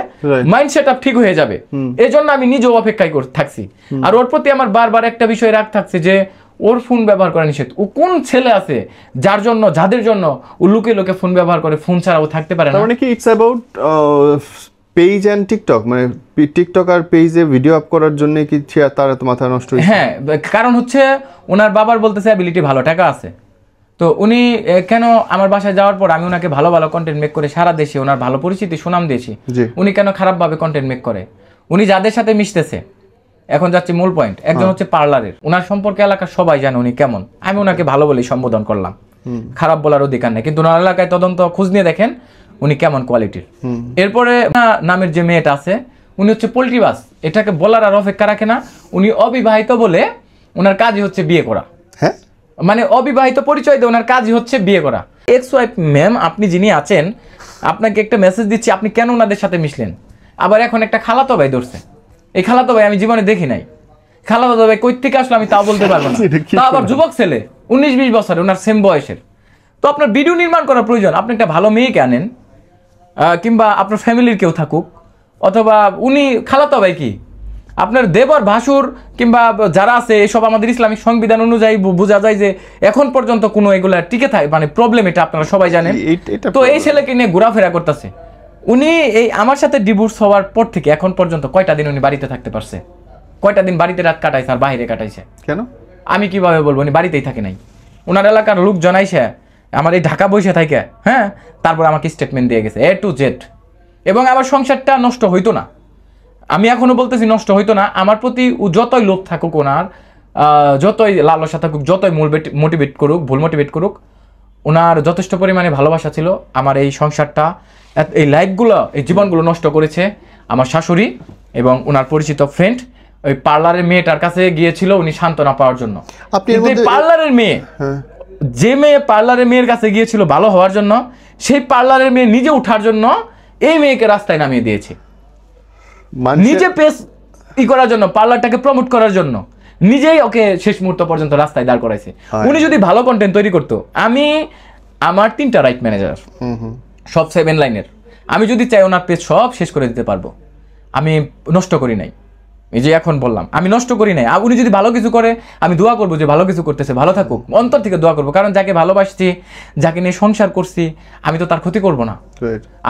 মাইন্ড সেট আপ ঠিক হয়ে যাবে। এই জন্য আমি নিজেও অপেক্ষায় থাকছি। আর ওর প্রতি আমার বারবার একটা বিষয় রাগ থাকছে যে ওর ফোন ব্যবহার করা নিষেধ। ও কোন ছেলে আছে যাদের জন্য ও লুকে লুকে ফোন ব্যবহার করে, ফোন ছাড়া ও থাকতে পারে না? মানে কি it's about page and TikTok, মানে টিকটক আর পেজে ভিডিও আপ করার জন্য কি তার এত মাথা নষ্ট হয়েছে? হ্যাঁ, কারণ হচ্ছে ওনার বাবার বলতেছে অ্যাবিলিটি ভালো, টাকা আছে। তো উনি কেন আমার বাসায় যাওয়ার পর আমি ওনাকে ভালো ভালো কন্টেন্ট মেক করে সারা দেশে ওনার ভালো পরিচিতি সুনাম দিয়েছি, উনি কেন খারাপভাবে কন্টেন্ট মেক করে? উনি যাদের সাথে মিশতেছে, এখন যাচ্ছে মূল পয়েন্ট, একজন হচ্ছে পার্লারের, ওনার সম্পর্কে এলাকার সবাই জানে উনি কেমন। আমি ওনাকে ভালো বলেই সম্বোধন করলাম, খারাপ বলার অধিকার নেই। কিন্তু ওনার এলাকায় তদন্ত খোঁজ নিয়ে দেখেন উনি কেমন কোয়ালিটির। এরপরে নামের যে মেয়েটা আছে, উনি হচ্ছে পোল্ট্রি বাস, এটাকে বলার আর অপেক্ষা রাখে না। উনি অবিবাহিত বলে ওনার কাজই হচ্ছে বিয়ে করা। হ্যাঁ, মানে অবিবাহিত পরিচয় দিয়ে ওনার কাজই হচ্ছে বিয়ে করা। এক্স ওয়াইফ ম্যাম, আপনি যিনি আছেন, আপনাকে একটা মেসেজ দিচ্ছি, আপনি কেন ওনাদের সাথে মিশলেন? আবার এখন একটা খালাতো ভাই ধরছে। এই খালাতো ভাই আমি জীবনে দেখি নাই, খালাতো ভাই কই থেকে আসলো আমি তাও বলতে পারবো না। তা আবার যুবক ছেলে 19-20 বছরের, ওনার সেম বয়সের। তো আপনার ভিডিও নির্মাণ করার প্রয়োজন, আপনি একটা ভালো মেয়েকে আনেন, কিংবা আপনার ফ্যামিলির কেউ থাকুক, অথবা উনি খালাতো ভাই কি আপনার দেবর ভাসুর কিংবা যারা আছে এসব আমাদের ইসলামিক সংবিধান অনুযায়ী বোঝা যায় যে এখন পর্যন্ত কোনো এগুলা টিকে থাকে, মানে প্রবলেম এটা আপনারা সবাই জানেন। তো এই ছেলেকে নিয়ে ঘোরাফেরা করতেছে। উনি এই আমার সাথে ডিভোর্স হওয়ার পর থেকে এখন পর্যন্ত কয়টা দিন উনি বাড়িতে থাকতে পারছে? কয়টা দিন বাড়িতে রাত কাটাইছে আর বাইরে কাটাইছে? কেন আমি কিভাবে বলবো? উনি বাড়িতেই থাকে নাই। ওনার এলাকার লোক জানাইছে আমার এই ঢাকা বসে থাকে, হ্যাঁ, তারপর আমাকে স্টেটমেন্ট দিয়ে গেছে A to Z। এবং আমার সংসারটা নষ্ট হইতো না, আমি এখনো বলতেছি নষ্ট হইতো না। আমার প্রতি যতই লোভ থাকুক ওনার, যতই লালসা থাকুক, যতই মোটিভেট করুক, ভুল মোটিভেট করুক, ওনার যথেষ্ট পরিমাণে ভালোবাসা ছিল। আমার এই সংসারটা, এই লাইফগুলো, এই জীবনগুলো নষ্ট করেছে আমার শাশুড়ি এবং ওনার পরিচিত ফ্রেন্ড। ওই পার্লারের মেয়েটার কাছে গিয়েছিল উনি সান্ত্বনা পাওয়ার জন্য। পার্লারের মেয়ে, যে মেয়ে পার্লারের মেয়ের কাছে গিয়েছিল ভালো হওয়ার জন্য, সেই পার্লারের মেয়ে নিজে উঠার জন্য এই মেয়েকে রাস্তায় নামিয়ে দিয়েছে। নিজে পেস করার জন্য, পার্লারটাকে প্রমোট করার জন্য নিজেই ওকে শেষ মুহূর্ত পর্যন্ত রাস্তায় দাঁড় করাইছে। উনি যদি ভালো কন্টেন্ট তৈরি করতো, আমার 3টা রাইট ম্যানেজার, সব 7 লাইনের, আমি যদি চাই ওনার পেজ সব শেষ করে দিতে পারবো। আমি নষ্ট করি নাই, এই যে এখন বললাম আমি নষ্ট করি নাই। উনি যদি ভালো কিছু করে আমি দোয়া করবো যে ভালো কিছু করতেছে, ভালো থাকুক, অন্তর থেকে দোয়া করবো। কারণ যাকে ভালোবাসছি, যাকে নিয়ে সংসার করছি, আমি তো তার ক্ষতি করব না,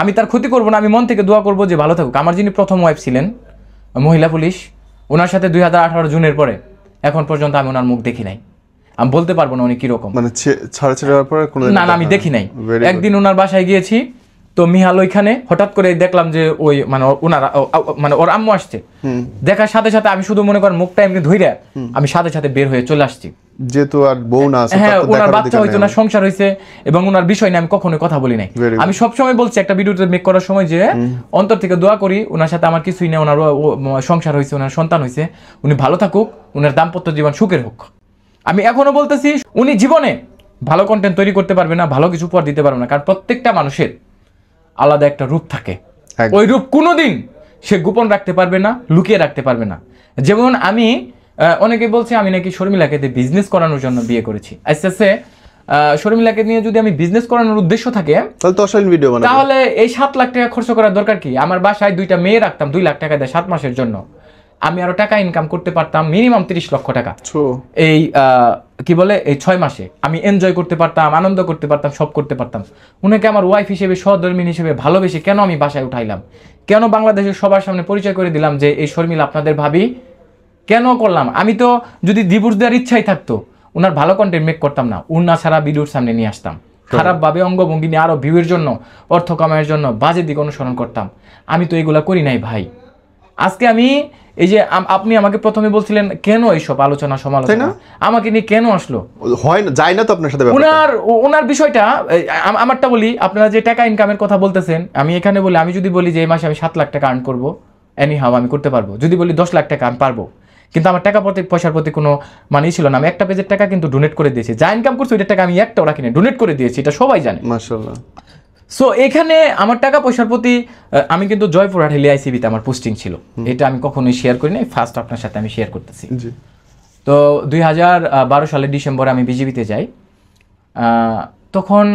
আমি তার ক্ষতি করব না। আমি মন থেকে দোয়া করবো যে ভালো থাকুক। আমার যিনি প্রথম ওয়াইফ ছিলেন, মহিলা পুলিশ, ওনার সাথে 2018 জুনের পরে এখন পর্যন্ত আমি ওনার মুখ দেখি নাই। আমি বলতে পারবো না উনি কিরকম, মানে না আমি দেখি নাই। একদিন ওনার বাসায় গিয়েছি, তো মিহাল ওইখানে, হঠাৎ করে দেখলাম যে ওই মানে ওনারা মানে ওর আম্মু আসছে। দেখার সাথে সাথে আমি শুধু মনে করেন মুখটা এমনি ধইরা আমি সাথে সাথে বের হয়ে চলে আসছি, যেহেতু আর বউ না আছে, হ্যাঁ ওনার বাচ্চা হইতো না, সংসার হইছে, এবং ওনার বিষয় নিয়ে আমি কখনোই কথা বলি নাই। আমি সবসময় বলছি একটা ভিডিওতে মেক করার সময় যে অন্তর থেকে দোয়া করি ওনার সাথে আমার কিছুই নেই, ওনার সংসার হয়েছে, ওনার সন্তান হয়েছে, উনি ভালো থাকুক, ওনার দাম্পত্য জীবন সুখের হোক। আমি এখনো বলতেছি উনি জীবনে ভালো কন্টেন্ট তৈরি করতে পারবে না, ভালো কিছু উপহার দিতে পারবে না, কারণ প্রত্যেকটা মানুষের আলাদা একটা রূপ থাকে। ওই রূপ কোনোদিন সে গোপন রাখতে পারবে না, লুকিয়ে রাখতে পারবে না। যেমন আমি, অনেকে বলছে আমি নাকি শর্মিলাকে বিজনেস করানোর জন্য বিয়ে করেছি। আস্তে আস্তে শর্মিলাকে নিয়ে যদি আমি বিজনেস করানোর উদ্দেশ্য থাকে, তাহলে এই 7 লাখ টাকা খরচ করার দরকার কি? আমার বাসায় 2টা মেয়ে রাখতাম, 2 লাখ টাকা দেয় 7 মাসের জন্য, আমি আরো টাকা ইনকাম করতে পারতাম, মিনিমাম 30 লক্ষ টাকা। এই কি বলে এই 6 মাসে আমি এনজয় করতে পারতাম, আনন্দ করতে পারতাম, সব করতে পারতাম। উনাকে আমার ওয়াইফ হিসেবে, সহধর্মিনী হিসেবে ভালোবেসে কেন আমি বাসায় উঠাইলাম? কেন বাংলাদেশের সবার সামনে পরিচয় করে দিলাম যে এই শর্মিলা আপনাদের ভাবি? কেন করলাম? আমি তো যদি ডিভোর্স দেওয়ার ইচ্ছাই থাকতো, উনার ভালো কন্টেন্ট মেক করতাম না, উন্না ছাড়া ভিডিওর সামনে নিয়ে আসতাম, খারাপভাবে অঙ্গভঙ্গি নিয়ে আরো ভিউয়ের জন্য, অর্থ কামাইয়ের জন্য বাজে দিক অনুসরণ করতাম। আমি তো এগুলা করি নাই ভাই। আজকে আমি এই যে আপনি আমাকে প্রথমে বলছিলেন কেন এইসব আলোচনা সমালোচনা আমাকে নিয়ে কেন আসলো, হয় না, যায় না তো আপনার সাথে। ওনার বিষয়টা আমারটা বলি, আপনারা যে টাকা ইনকামের কথা বলতেছেন, আমি এখানে বলি, আমি যদি বলি যে এই মাসে আমি 7 লাখ টাকা আর্ন করবো, এনি হাউ আমি করতে পারবো। যদি বলি 10 লাখ টাকা আমি পারবো, কিন্তু আমার টাকা পয়সার প্রতি কোনো মানেই ছিল না। আমি একটা পেজের টাকা কিন্তু ডোনেট করে দিয়েছি, যা ইনকাম করছি ওইটার টাকা আমি একটাও রাখিনি, ডোনেট করে দিয়েছি, এটা সবাই জানে। মাশাআল্লাহ। সো এখানে আমার টাকা পয়সার প্রতি, আমি কিন্তু জয়পুরহাট হেলি আইসিবিতে আমার পোস্টিং ছিল, এটা আমি কখনোই শেয়ার করি নাই, ফার্স্ট আপনার সাথে আমি শেয়ার করতেছি। তো 2012 সালের ডিসেম্বরে আমি বিজিবিতে যাই। তখন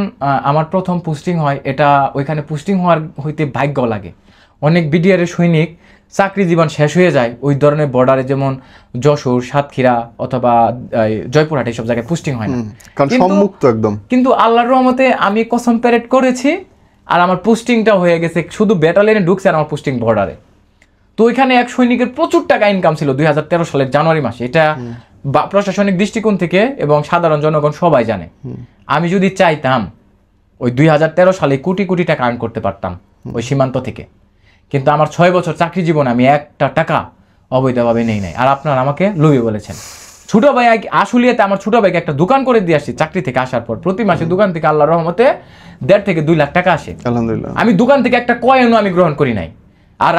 আমার প্রথম পোস্টিং হয়, এটা ওইখানে পোস্টিং হইতে ভাগ্য লাগে। অনেক বিডিআরের সৈনিক চাকরি জীবন শেষ হয়ে যায় ওই ধরনের বর্ডারে, যেমন যশোর, সাতক্ষীরা অথবা জয়পুরহাট, এইসব জায়গায় পোস্টিং হয় না, কিন্তু আল্লাহর রহমতে আমি কসম প্যারেড করেছি আর আমার পোস্টিংটা হয়ে গেছে, শুধু ব্যাটালিয়নে ঢুকছে আর আমার পোস্টিং বর্ডারে। তো ওইখানে এক সৈনিকের প্রচুর টাকা ইনকাম ছিল 2013 সালের জানুয়ারি মাসে, এটা প্রশাসনিক দৃষ্টিকোণ থেকে এবং সাধারণ জনগণ সবাই জানে। আমি যদি চাইতাম ওই 2013 সালে কোটি কোটি টাকা আর্ন করতে পারতাম ওই সীমান্ত থেকে, কিন্তু আমার 6 বছর চাকরি জীবনে আমি একটা টাকা অবৈধভাবে নেই নাই। আর আপনারা আমাকে লোভী বলেছেন। ছোট ভাই আশুলিয়াতে আমার ছোট ভাইকে একটা দোকান করে দিয়ে আসছি চাকরি থেকে আসার পর, প্রতি মাসে দোকান থেকে আল্লাহর রহমতে 1.5 থেকে 2 লাখ টাকা আসে, আলহামদুলিল্লাহ। আমি দোকান থেকে একটা কয়েনও আমি গ্রহণ করি নাই। আর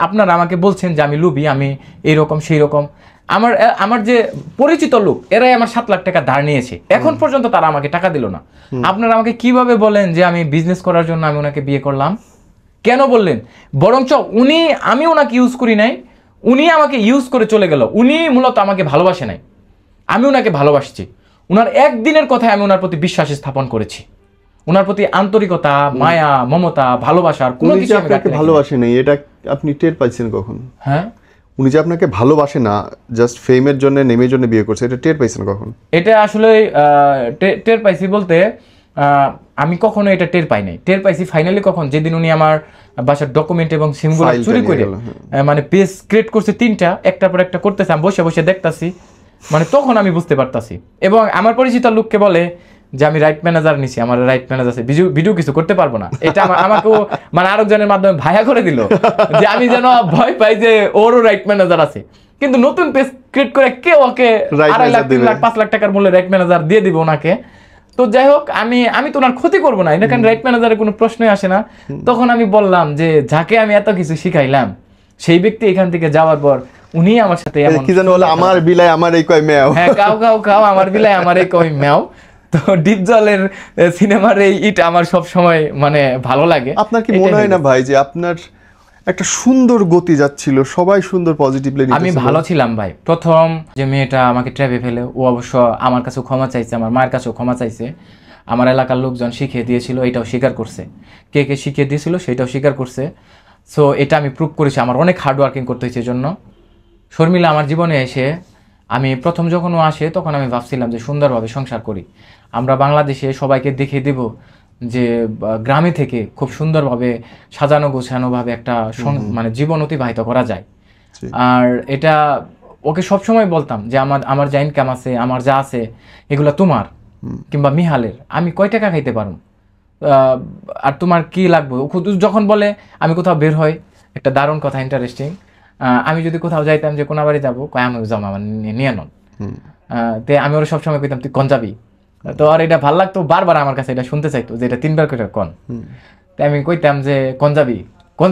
আপনারা আমাকে বলছেন যে আমি লোভী, আমি এইরকম সেই রকম। আমার যে পরিচিত লোক, এরাই আমার 7 লাখ টাকা ধার নিয়েছে, এখন পর্যন্ত তারা আমাকে টাকা দিল না। আপনারা আমাকে কিভাবে বলেন যে আমি বিজনেস করার জন্য আমি ওনাকে বিয়ে করলাম? কেন বললেন? বরঞ্চ আমি ওনাকে ইউজ করি নাই, উনি আমাকে ইউজ করে চলে গেল, উনি মূলত আমাকে ভালোবাসে নাই, আমি ওনাকে ভালোবাসছি। উনার একদিনের কথায় আমি ওনার প্রতি বিশ্বাস স্থাপন করেছি, ওনার প্রতি আন্তরিকতা, মায়া, মমতা, ভালোবাসার কোনো উনি কিছু যে আমি আপনাকে ভালোবাসে নাই এটা আপনি টের পাইছেন কখন? হ্যাঁ, উনি যে আপনাকে ভালোবাসে না, জাস্ট ফেমের জন্য, নেমের জন্য বিয়ে করছে, এটা টের পাইছেন কখন? এটা আসলে টের পাইছি বলতে আমি কখনো এটা টের পাই নাই। টের পাইছি ফাইনালি কখন, যেদিন উনি আমার বাসার ডকুমেন্ট এবং সিমগুলো File টা চুরি নিয়ে করে গেল, মানে পেজ ক্রিয়েট করছে 3টা, একটার পর একটা করতেছে, আমি বসে বসে দেখতাছি, মানে তখন আমি বুঝতে পারতাছি। এবং আমার পরিচিত লোককে বলে যে আমি রাইট ম্যানেজার নিছি, আমার রাইট ম্যানেজার আছে, ভিডিও কিছু করতে পারবো না। এটা আমাকেও মানে আরেকজনের মাধ্যমে ভাইয়া করে দিল যে আমি যেন ভয় পাই যে ওরও রাইট ম্যানেজার আছে। কিন্তু নতুন পেজ ক্রিয়েট করে কে ওকে Right 2.5 লাখ, manager 3 লাখ, 5 লাখ টাকার মূল্যে রাইট ম্যানেজার দিয়ে দিবে ওনাকে। তো যাই হোক, আমি তো ওনার ক্ষতি করবো না, এটা কেন রাইট ম্যানেজারের কোনো প্রশ্নই আসে না। তখন আমি বললাম যে যাকে আমি এত কিছু শিখাইলাম সেই ব্যক্তি এখান থেকে যাওয়ার পর উনি আমার সাথে এমন কি জানো বলে, আমার বিলাই আমার এই কয় মেয়াও। হ্যাঁ, কাও আমার বিলাই আমার এই কই ম্যাও। তো ডিপ জলের সিনেমার এই ইট আমার সব সময় মানে ভালো লাগে। আপনার কি মনে হয় না ভাই যে আপনার একটা সুন্দর গতি যাচ্ছিল, সবাই সুন্দর পজিটিভলি নিতেছিল? আমি ভালো ছিলাম ভাই। প্রথম যে মেয়েটা আমাকে ট্র্যাপে ফেলে, ও অবশ্য আমার কাছেও ক্ষমা চাইছে, আমার মায়ের কাছেও ক্ষমা চাইছে, আমার এলাকার লোকজন শিখিয়ে দিয়েছিল, এটাও স্বীকার করছে, কে কে শিখিয়ে দিয়েছিল সেটাও স্বীকার করছে। সো এটা আমি প্রুভ করেছি, আমার অনেক হার্ড ওয়ার্কিং করতে হয়েছে এজন্য। শর্মিলা আমার জীবনে এসে, আমি প্রথম যখন ও আসে তখন আমি ভাবছিলাম যে সুন্দরভাবে সংসার করি, আমরা বাংলাদেশে সবাইকে দেখিয়ে দেব যে গ্রামে থেকে খুব সুন্দরভাবে সাজানো গোছানোভাবে একটা মানে জীবন অতিবাহিত করা যায়। আর এটা ওকে সবসময় বলতাম যে আমার যা ইনকাম আছে, আমার যা আছে, এগুলো তোমার কিংবা মিহালের, আমি কয় টাকা খাইতে পারবো, আর তোমার কি লাগবে। যখন বলে আমি কোথাও বের হই, একটা দারুণ কথা, ইন্টারেস্টিং, আমি যদি কোথাও যাইতাম যে কোন বাড়ি যাবো, কয় আমি যাবো, আমার নিয়ে নন। তে আমি ওরা সবসময় কইতাম তুই কোন যাবি, তো আর এটা ভাল লাগতো, বারবার আমার কাছে এটা শুনতে চাইতো যে এটা 3বার করে কন। তাই আমি কইতাম যে কোন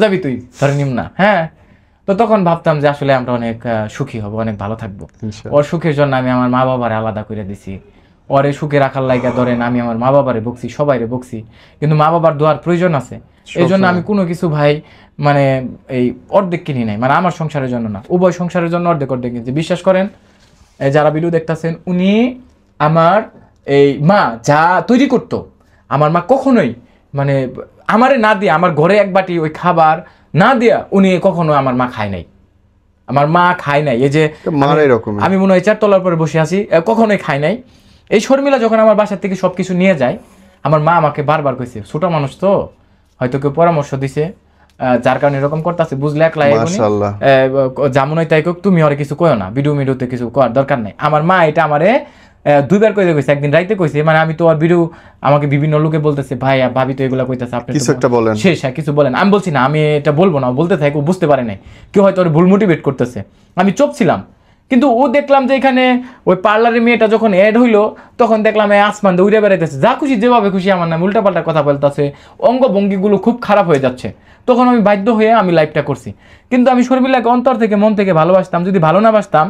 যাবি তুই, ধরে নিম না। হ্যাঁ, তো তখন ভাবতাম যে আসলে আমরা অনেক সুখী হব, অনেক ভালো থাকবো। ওর সুখের জন্য আমি আমার মা বাবারে আলাদা করে দিছি, ওরে সুখে রাখার লাইগা ধরেন আমি আমার মা বাবারে বকছি, সবাইরে বকছি, কিন্তু মা বাবার দোয়ার প্রয়োজন আছে, এই জন্য আমি কোনো কিছু ভাই মানে এই অর্ধেক কিনি নাই, মানে আমার সংসারের জন্য না, উভয় সংসারের জন্য অর্ধেক কিনছি। বিশ্বাস করেন, যারা ভিডিও দেখতেছেন, উনি আমার এই মা যা তৈরি করতো, আমার মা কখনোই মানে আমারে না দিয়ে, আমার ঘরে এক বাটি ওই খাবার না দিয়া উনি কখনো আমার মা খায় নাই, আমার মা খায় নাই। এই যে আমি মনে হয় 4 তলার পরে বসে আছি, কখনোই খায় নাই। এই শর্মিলা যখন আমার বাসার থেকে সবকিছু নিয়ে যায়, আমার মা আমাকে বারবার কইছে, ছোট মানুষ তো হয়তো কেউ পরামর্শ দিছে, যার কারণে এরকম করতেছে, বুঝলে একলাই যেমন হয় তাই কোক, তুমি আর কিছু কয়ো না, ভিডিওতে কিছু করার দরকার নাই। আমার মা এটা আমারে 2বার কইতে কইছে, একদিন রাইতে কইছে, মানে আমি তো আর ভিডিও আমাকে বিভিন্ন লোকে বলতেছে ভাই ভাবি তো এগুলা কইতাছে, আপনি কিছু একটা বলেন, শেষ কিছু বলেন। আমি বলছি না, আমি এটা বলবো না, বলতে থাকি, বুঝতে পারে নাই, কেউ হয়তো ওর ভুল মোটিভেট করতেছে, আমি চুপ ছিলাম। কিন্তু ও দেখলাম যে এখানে ওই পার্লারের মেয়েটা যখন অ্যাড হইলো, তখন দেখলাম আসমান দিয়ে উড়ে বেড়াইতেছে, যা খুশি যেভাবে খুশি আমার নামে উল্টাপাল্টা কথা বলতেছে, অঙ্গভঙ্গিগুলো খুব খারাপ হয়ে যাচ্ছে। তখন আমি বাধ্য হয়ে আমি লাইভটা করছি। কিন্তু আমি শর্মিলাকে অন্তর থেকে, মন থেকে ভালোবাসতাম। যদি ভালো না বাসতাম,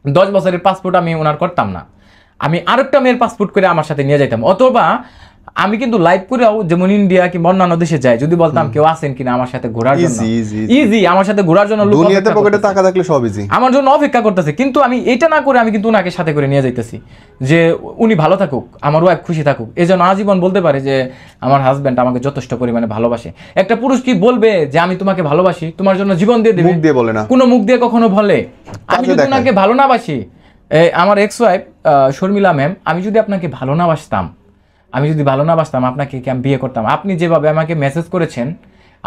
10 বছরের পাসপোর্ট আমি ওনার করতাম না, আমি আরেকটা মেয়ের পাসপোর্ট করে আমার সাথে নিয়ে যাইতাম। অথবা আমি কিন্তু লাইভ করেও যেমন ইন্ডিয়া কিংবা অন্যান্য দেশে যাই, যদি বলতাম কেউ আছেন কিনা আমার সাথে ঘোরার জন্য, ইজি আমার সাথে ঘোরার জন্য, দুনিয়াতে পকেটে টাকা থাকলে সব ইজি, আমার জন্য অপেক্ষা করতেছে। কিন্তু আমি এটা না করে আমি কিন্তু ওনাকে সাথে করে নিয়ে যাইতেছি যে উনি ভালো থাকুক, আমার ওয়াইফ খুশি থাকুক, এই জন্য আজীবন বলতে পারে যে আমার হাজব্যান্ড আমাকে যথেষ্ট পরিমাণে ভালোবাসে। একটা পুরুষ কি বলবে যে আমি তোমাকে ভালোবাসি, তোমার জন্য জীবন দিয়ে দেবে? মুখ দিয়ে বলে না, কোনো মুখ দিয়ে কখনো বলে? আমি যদি ওনাকে ভালো না বাসি, আমার এক্স ওয়াইফ শর্মিলা ম্যাম, আমি যদি আপনাকে ভালো না বাসতাম, আপনাকে কি আমি বিয়ে করতাম? আপনি যেভাবে আমাকে মেসেজ করেছেন,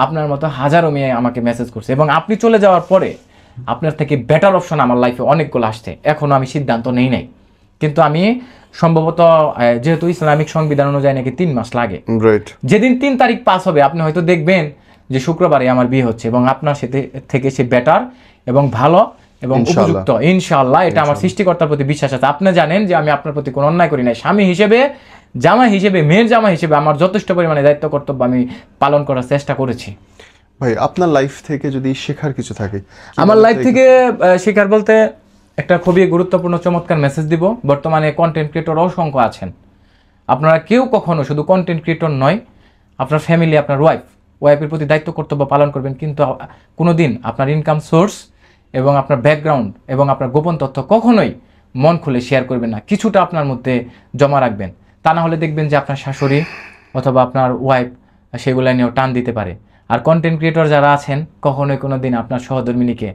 আপনার মতো হাজারো মেয়ে আমাকে মেসেজ করছে, এবং আপনি চলে যাওয়ার পরে আপনার থেকে বেটার অপশন আমার লাইফে অনেকগুলো আসছে, এখনো আমি সিদ্ধান্ত নেই নাই। কিন্তু আমি সম্ভবত, যেহেতু ইসলামিক সংবিধান অনুযায়ী নাকি 3 মাস লাগে, যেদিন 3 তারিখ পাস হবে আপনি হয়তো দেখবেন যে শুক্রবারে আমার বিয়ে হচ্ছে, এবং আপনার সাথে থেকে সে বেটার এবং ভালো এবং উপযুক্ত, ইনশাআল্লাহ। এটা আমার সৃষ্টিকর্তার প্রতি বিশ্বাস আছে। আপনি জানেন যে আমি আপনার প্রতি কোনো অন্যায় করি নাই। স্বামী হিসেবে, জামা হিসেবে, মেয়ের জামা হিসেবে আমার যথেষ্ট পরিমাণে দায়িত্ব কর্তব্য আমি পালন করার চেষ্টা করেছি। ভাই, আপনার লাইফ থেকে যদি শেখার কিছু থাকে? আমার লাইফ থেকে শেখার বলতে একটা খুবই গুরুত্বপূর্ণ চমৎকার মেসেজ দিব। বর্তমানে কন্টেন্ট ক্রিয়েটর অসংখ্য আছেন, আপনারা কেউ কখনো শুধু কন্টেন্ট ক্রিয়েটর নয়, আপনার ফ্যামিলি, আপনার ওয়াইফের প্রতি দায়িত্ব কর্তব্য পালন করবেন, কিন্তু কোনোদিন আপনার ইনকাম সোর্স এবং আপনার ব্যাকগ্রাউন্ড এবং আপনার গোপন তথ্য কখনোই মন খুলে শেয়ার করবেন না, কিছুটা আপনার মধ্যে জমা রাখবেন। তা না হলে দেখবেন যে আপনার শাশুড়ি অথবা আপনার ওয়াইফ সেগুলো নিয়েও টান দিতে পারে। আর কন্টেন্ট ক্রিয়েটর যারা আছেন, কখনোই কোনো দিন আপনার সহধর্মিনীকে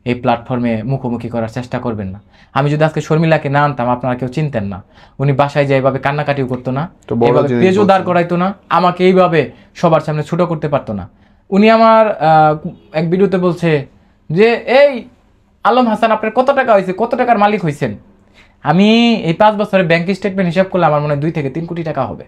এই প্ল্যাটফর্মে মুখোমুখি করার চেষ্টা করবেন না। আমি যদি আজকে শর্মিলাকে না আনতাম, আপনারা কেউ চিনতেন না। উনি বাসায় যায় এভাবে কান্নাকাটিও করতো না, তো বড় এইভাবে জিনিস পেজও দাঁড় বলছেন। করাইতো না, আমাকে এইভাবে সবার সামনে ছোট করতে পারতো না। উনি আমার এক ভিডিওতে বলছে যে এই আলম হাসান, আপনার কত টাকা হয়েছে, কত টাকার মালিক হয়েছেন? আমি এই 5 বছরের ব্যাংক স্টেটমেন্ট হিসাব করলে আমার মনে হয় 2 থেকে 3 কোটি টাকা হবে।